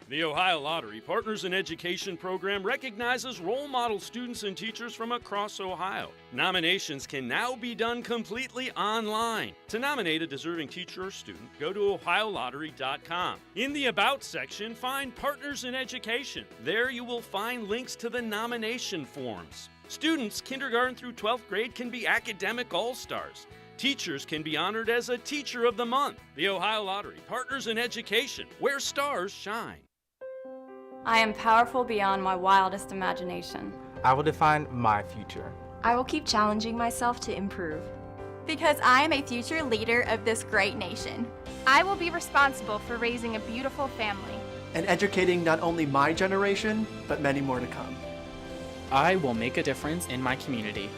The Ohio Lottery Partners in Education program recognizes role model students and teachers from across Ohio. Nominations can now be done completely online. To nominate a deserving teacher or student, go to ohiolottery.com. In the About section, find Partners in Education. There you will find links to the nomination forms. Students kindergarten through 12th grade can be academic all-stars. Teachers can be honored as a Teacher of the Month. The Ohio Lottery Partners in Education, where stars shine. I am powerful beyond my wildest imagination. I will define my future. I will keep challenging myself to improve. Because I am a future leader of this great nation. I will be responsible for raising a beautiful family. And educating not only my generation, but many more to come. I will make a difference in my community.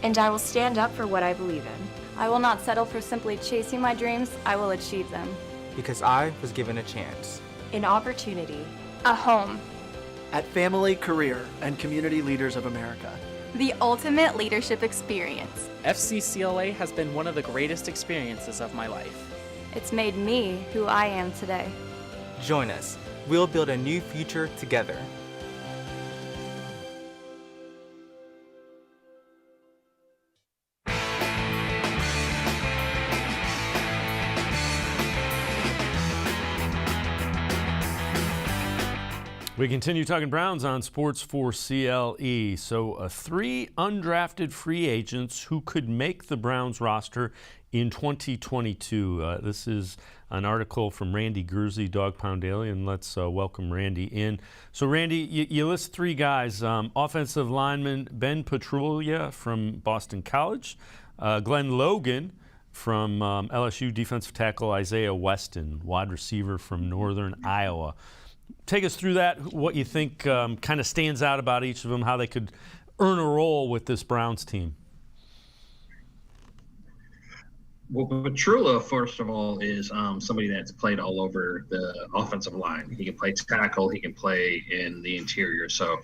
And I will stand up for what I believe in. I will not settle for simply chasing my dreams. I will achieve them. Because I was given a chance. An opportunity. A home. At Family, Career, and Community Leaders of America. The ultimate leadership experience. FCCLA has been one of the greatest experiences of my life. It's made me who I am today. Join us. We'll build a new future together. We continue talking Browns on Sports4CLE. So 3 undrafted free agents who could make the Browns roster in 2022. This is an article from Randy Gurzi, Dawg Pound Daily, and let's welcome Randy in. So Randy, you list 3 guys. Offensive lineman Ben Petruglia from Boston College, Glenn Logan from LSU, defensive tackle Isaiah Weston, wide receiver from Northern Iowa. Take us through that, what you think kind of stands out about each of them, how they could earn a role with this Browns team. Well, Petruglia, first of all, is somebody that's played all over the offensive line. He can play tackle. He can play in the interior. So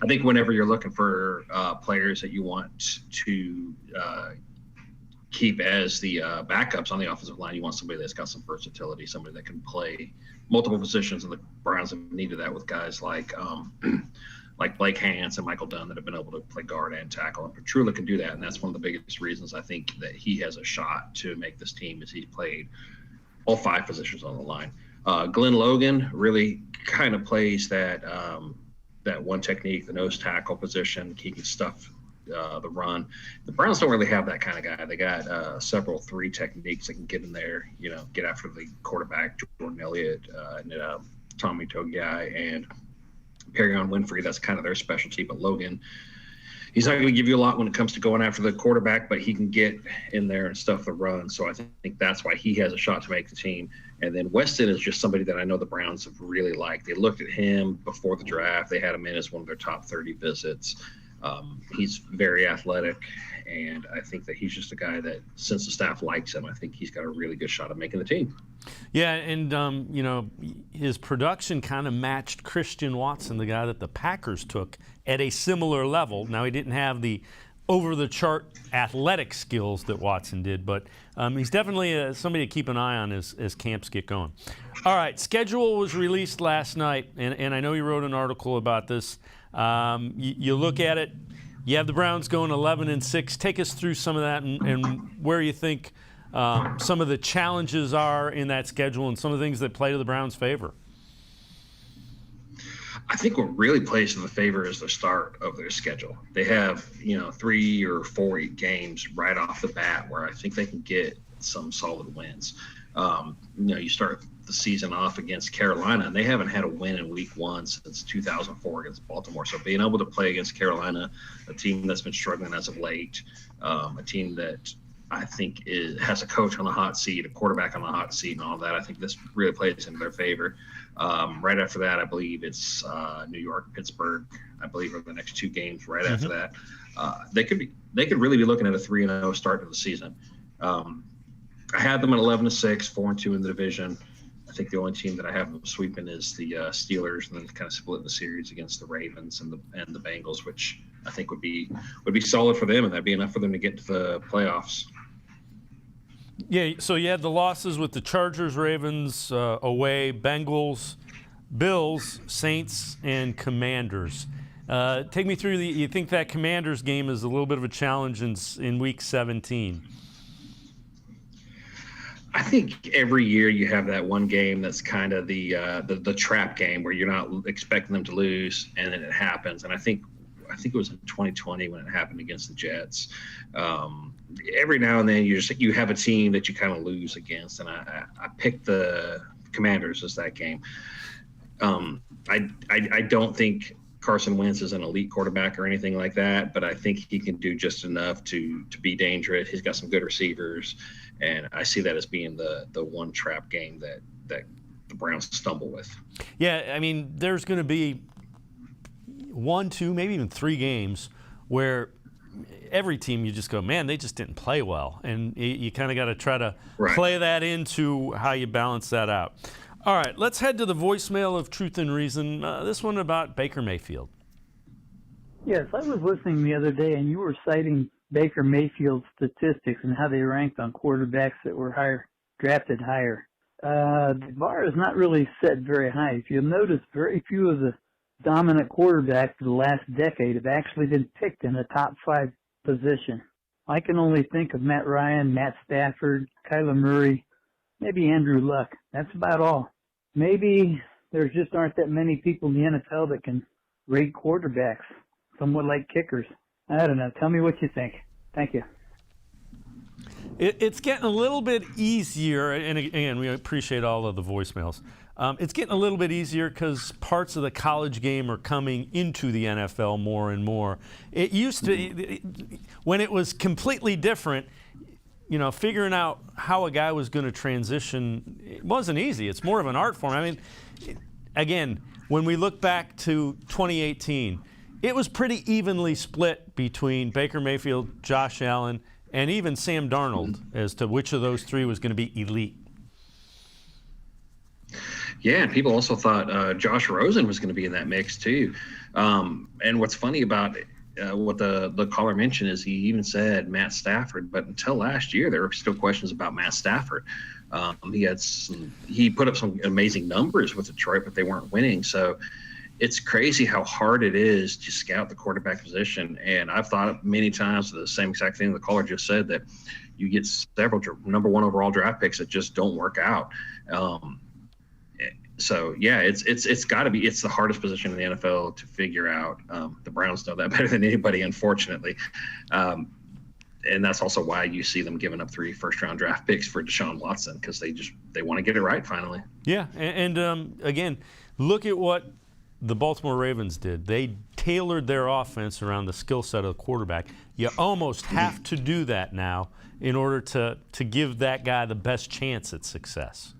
I think whenever you're looking for players that you want to keep as the backups on the offensive line, you want somebody that's got some versatility, somebody that can play multiple positions, and the Browns have needed that with guys like Blake Hance and Michael Dunn that have been able to play guard and tackle. And Petruglia can do that, and that's one of the biggest reasons I think that he has a shot to make this team is he's played all 5 positions on the line. Glenn Logan really kind of plays that one technique, the nose tackle position. He can stuff the run. The Browns don't really have that kind of guy. They got several 3 techniques that can get in there, get after the quarterback, Jordan Elliott, and Tommy Togiai, and Perrion Winfrey. That's kind of their specialty. But Logan, he's not going to give you a lot when it comes to going after the quarterback, but he can get in there and stuff the run. So I think that's why he has a shot to make the team. And then Weston is just somebody that I know the Browns have really liked. They looked at him before the draft. They had him in as one of their top 30 visits. He's very athletic, and I think that he's just a guy that, since the staff likes him, I think he's got a really good shot at making the team. Yeah, and his production kind of matched Christian Watson, the guy that the Packers took, at a similar level. Now, he didn't have the over-the-chart athletic skills that Watson did, but he's definitely somebody to keep an eye on as camps get going. All right, schedule was released last night, and I know you wrote an article about this. You look at it, you have the Browns going 11-6. Take us through some of that and where you think some of the challenges are in that schedule and some of the things that play to the Browns' favor. I think what really plays to the favor is the start of their schedule. They have, 3 or 4 games right off the bat where I think they can get some solid wins. You start the season off against Carolina, and they haven't had a win in week 1 since 2004 against Baltimore. So being able to play against Carolina, a team that's been struggling as of late, a team that I think has a coach on the hot seat, a quarterback on the hot seat, and all that, I think this really plays into their favor. Right after that, I believe it's New York, Pittsburgh, I believe, are the next 2 games right after that. They could really be looking at a 3-0 start to the season. I had them at 11-6, 4-2 in the division. I think the only team that I have them sweeping is the Steelers, and then kind of split the series against the Ravens and the Bengals, which I think would be solid for them, and that'd be enough for them to get to the playoffs. Yeah, so you had the losses with the Chargers, Ravens, away, Bengals, Bills, Saints, and Commanders. Take me through you think that Commanders game is a little bit of a challenge in Week 17? I think every year you have that one game that's kind of the trap game where you're not expecting them to lose, and then it happens. And I think it was in 2020 when it happened against the Jets. Every now and then you have a team that you kind of lose against, and I picked the Commanders as that game. I don't think Carson Wentz is an elite quarterback or anything like that, but I think he can do just enough to be dangerous. He's got some good receivers, and I see that as being the one trap game that the Browns stumble with. Yeah, I mean, there's going to be 1, 2, maybe even 3 games where every team you just go, man, they just didn't play well, and you kind of got to try to play that into how you balance that out. All right, let's head to the voicemail of Truth and Reason. This one about Baker Mayfield. Yes, I was listening the other day, and you were citing Baker Mayfield's statistics and how they ranked on quarterbacks that were drafted higher. The bar is not really set very high. If you'll notice, very few of the dominant quarterbacks of the last decade have actually been picked in the top 5 position. I can only think of Matt Ryan, Matt Stafford, Kyler Murray, maybe Andrew Luck. That's about all. Maybe there just aren't that many people in the NFL that can rate quarterbacks, somewhat like kickers. I don't know. Tell me what you think. Thank you. It's getting a little bit easier, and again, we appreciate all of the voicemails. It's getting a little bit easier because parts of the college game are coming into the NFL more and more. It used to, when it was completely different, you know, figuring out how a guy was going to transition, it wasn't easy. It's more of an art form. I mean, again, when we look back to 2018, it was pretty evenly split between Baker Mayfield, Josh Allen, and even Sam Darnold as to which of those three was going to be elite. Yeah, and people also thought Josh Rosen was going to be in that mix too. And what's funny about what the caller mentioned is he even said Matt Stafford, but until last year there were still questions about Matt Stafford. He put up some amazing numbers with Detroit, but they weren't winning. So it's crazy how hard it is to scout the quarterback position. And I've thought many times the same exact thing the caller just said, that you get several number one overall draft picks that just don't work out. So yeah, it's got to be, it's the hardest position in the NFL to figure out. The Browns know that better than anybody, unfortunately. And that's also why you see them giving up 3 first-round draft picks for Deshaun Watson, because they want to get it right finally. Yeah, and again, look at what the Baltimore Ravens did. They tailored their offense around the skill set of the quarterback. You almost have to do that now in order to give that guy the best chance at success.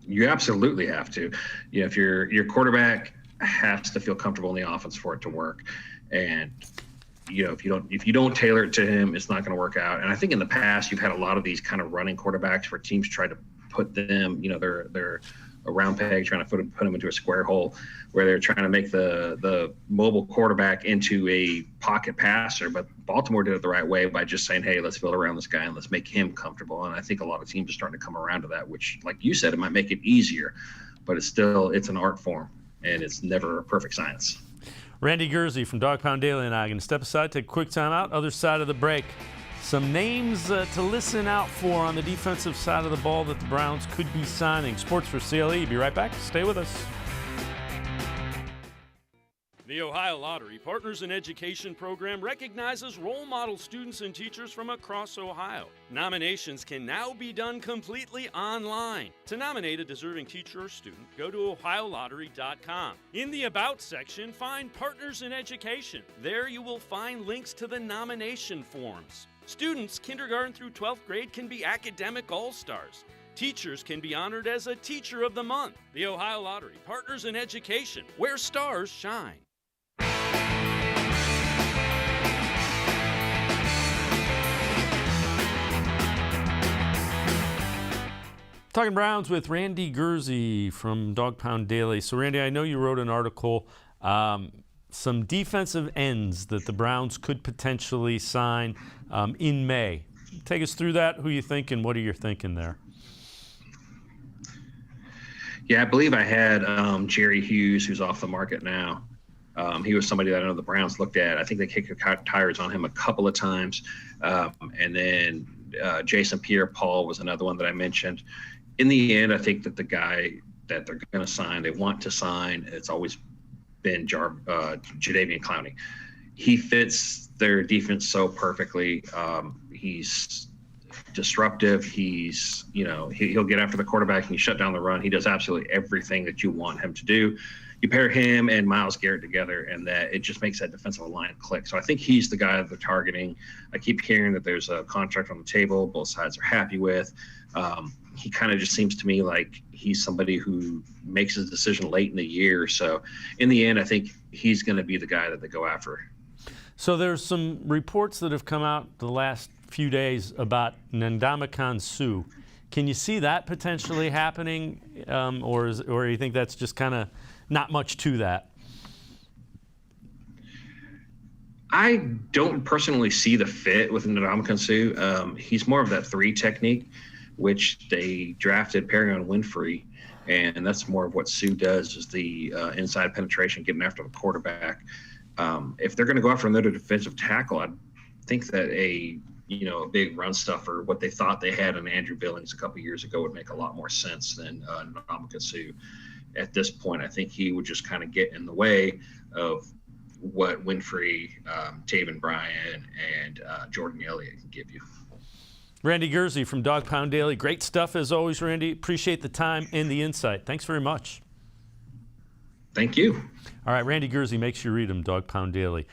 You absolutely have to. You know, if your quarterback has to feel comfortable in the offense for it to work, and you know, if you don't tailor it to him, it's not going to work out. And I think in the past you've had a lot of these kind of running quarterbacks where teams try to put them, you know, they're a round peg trying to put them into a square hole, where they're trying to make the mobile quarterback into a pocket passer. But Baltimore did it the right way by just saying, hey, let's build around this guy and let's make him comfortable. And I think a lot of teams are starting to come around to that, which, like you said, it might make it easier, but it's an art form, and it's never a perfect science. Randy Gurzi from Dog Pound Daily and I are going to step aside, take a quick time out. Other side of the break, some names to listen out for on the defensive side of the ball that the Browns could be signing. Sports4CLE. Be right back. Stay with us. The Ohio Lottery Partners in Education program recognizes role model students and teachers from across Ohio. Nominations can now be done completely online. To nominate a deserving teacher or student, go to ohiolottery.com. In the About section, find Partners in Education. There you will find links to the nomination forms. Students kindergarten through 12th grade can be academic all-stars. Teachers can be honored as a Teacher of the Month. The Ohio Lottery Partners in Education, where stars shine. Talking Browns with Randy Gurzi from Dog Pound Daily. So, Randy, I know you wrote an article, some defensive ends that the Browns could potentially sign in May. Take us through that. Who you think and what are you thinking there? Yeah, I believe I had Jerry Hughes, who's off the market now. He was somebody that I know the Browns looked at. I think they kicked the tires on him a couple of times. And then Jason Pierre-Paul was another one that I mentioned. In the end, I think that the guy that they're going to sign, they want to sign, it's always been Jadeveon Clowney. He fits their defense so perfectly. He's disruptive. He's, you know, he'll get after the quarterback and he shut down the run. He does absolutely everything that you want him to do. You pair him and Myles Garrett together, and that it just makes that defensive line click. So I think he's the guy that they're targeting. I keep hearing that there's a contract on the table. Both sides are happy with. He kind of just seems to me like he's somebody who makes his decision late in the year. So in the end, I think he's going to be the guy that they go after. So there's some reports that have come out the last few days about Ndamukong Suh. Can you see that potentially happening, or you think that's just kind of not much to that? I don't personally see the fit with Ndamukong Suh. He's more of that 3 technique, which they drafted Perrion Winfrey, and that's more of what Suh does, is the inside penetration, getting after the quarterback. If they're going to go after another defensive tackle, I think that a big run stuffer, what they thought they had in Andrew Billings a couple years ago, would make a lot more sense than Ndamukong Suh. at this point. I think he would just kind of get in the way of what Winfrey, Taven Bryan, and Jordan Elliott can give you. Randy Gurzi from Dog Pound Daily. Great stuff as always, Randy. Appreciate the time and the insight. Thanks very much. Thank you. All right, Randy Gurzi, make sure you read him, Dog Pound Daily.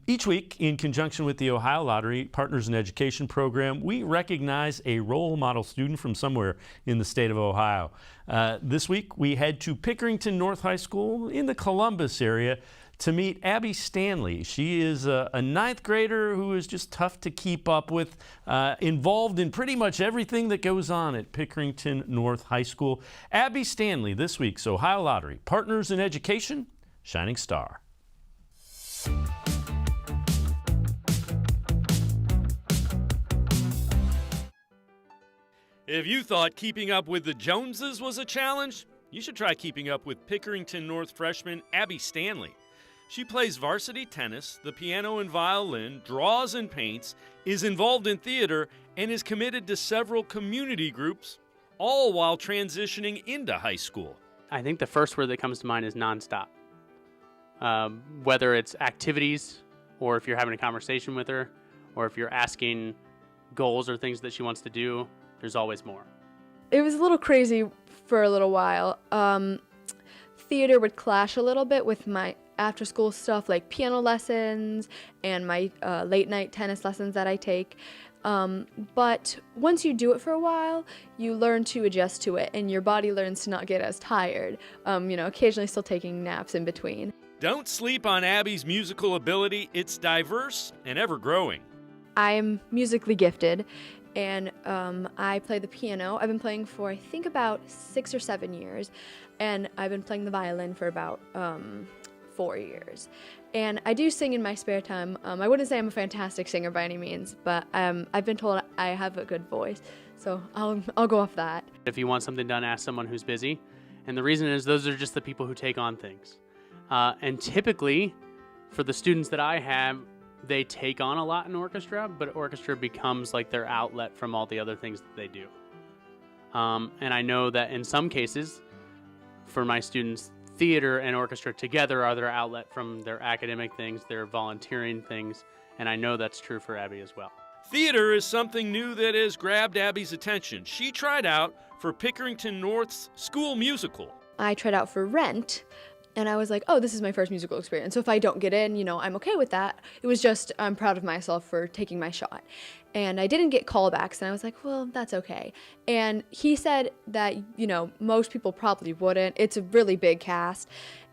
Each week, in conjunction with the Ohio Lottery Partners in Education program, we recognize a role model student from somewhere in the state of Ohio. This week, we head to Pickerington North High School in the Columbus area to meet Abby Stanley. She is a ninth grader who is just tough to keep up with, involved in pretty much everything that goes on at Pickerington North High School. Abby Stanley, this week's Ohio Lottery Partners in Education Shining Star. If you thought keeping up with the Joneses was a challenge, you should try keeping up with Pickerington North freshman Abby Stanley. She plays varsity tennis, the piano and violin, draws and paints, is involved in theater, and is committed to several community groups, all while transitioning into high school. I think the first word that comes to mind is nonstop. Whether it's activities, or if you're having a conversation with her, or if you're asking goals or things that she wants to do, there's always more. It was a little crazy for a little while. Theater would clash a little bit with my after-school stuff like piano lessons and my late-night tennis lessons that I take. But once you do it for a while, you learn to adjust to it, and your body learns to not get as tired. Occasionally still taking naps in between. Don't sleep on Abby's musical ability. It's diverse and ever-growing. I'm musically gifted, and I play the piano. I've been playing for, I think, about 6 or 7 years, and I've been playing the violin for about 4 years. And I do sing in my spare time. I wouldn't say I'm a fantastic singer by any means, but I've been told I have a good voice, so I'll go off that. If you want something done, ask someone who's busy. And the reason is those are just the people who take on things. And typically, for the students that I have, they take on a lot in orchestra, but orchestra becomes like their outlet from all the other things that they do. And I know that in some cases, for my students, theater and orchestra together are their outlet from their academic things, their volunteering things, and I know that's true for Abby as well. Theater is something new that has grabbed Abby's attention. She tried out for Pickerington North's school musical. I tried out for Rent, and I was like, oh, this is my first musical experience, so if I don't get in, I'm okay with that. It was just, I'm proud of myself for taking my shot. And I didn't get callbacks, and I was like, well, that's okay. And he said that, most people probably wouldn't. It's a really big cast.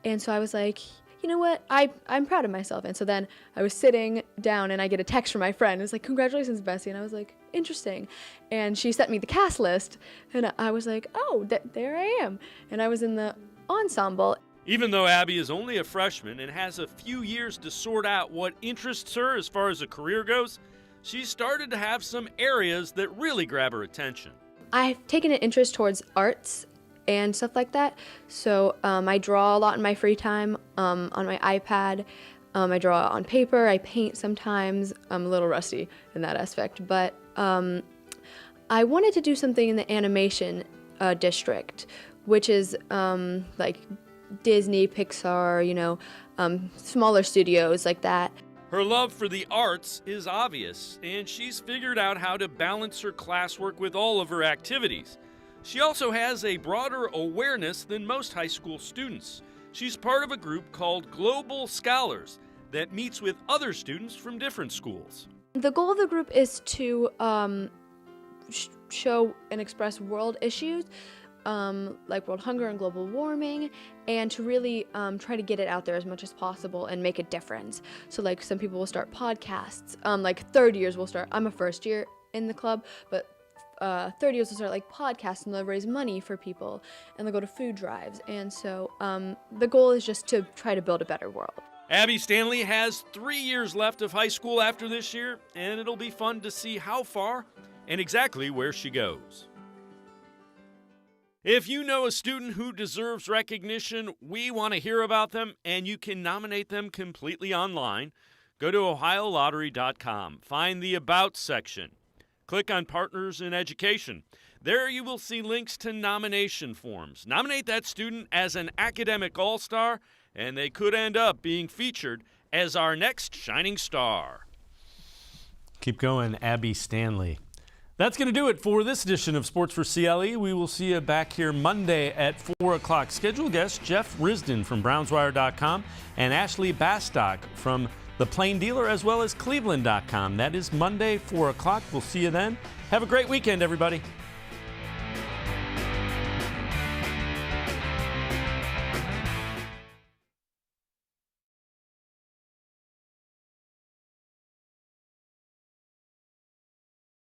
And so I was like, you know what? I'm proud of myself. And so then I was sitting down, and I get a text from my friend. It was like, congratulations, Bessie. And I was like, interesting. And she sent me the cast list, and I was like, oh, there I am. And I was in the ensemble. Even though Abby is only a freshman and has a few years to sort out what interests her as far as a career goes, she's started to have some areas that really grab her attention. I've taken an interest towards arts and stuff like that. So I draw a lot in my free time on my iPad. I draw on paper. I paint sometimes. I'm a little rusty in that aspect. But I wanted to do something in the animation district, which is like Disney, Pixar, smaller studios like that. Her love for the arts is obvious, and she's figured out how to balance her classwork with all of her activities. She also has a broader awareness than most high school students. She's part of a group called Global Scholars that meets with other students from different schools. The goal of the group is to show and express world issues, like world hunger and global warming, and to really try to get it out there as much as possible and make a difference. So like some people will start podcasts, like third years will start, I'm a first year in the club, but third years will start like podcasts, and they'll raise money for people, and they'll go to food drives. And so the goal is just to try to build a better world. Abby Stanley has 3 years left of high school after this year, and it'll be fun to see how far and exactly where she goes. If you know a student who deserves recognition, we want to hear about them, and you can nominate them completely online. Go to OhioLottery.com. Find the About section. Click on Partners in Education. There you will see links to nomination forms. Nominate that student as an academic all-star, and they could end up being featured as our next shining star. Keep going, Abby Stanley. That's going to do it for this edition of Sports for CLE. We will see you back here Monday at 4 o'clock. Scheduled guests Jeff Risden from BrownsWire.com and Ashley Bastock from The Plain Dealer, as well as cleveland.com. That is Monday, 4 o'clock. We'll see you then. Have a great weekend, everybody.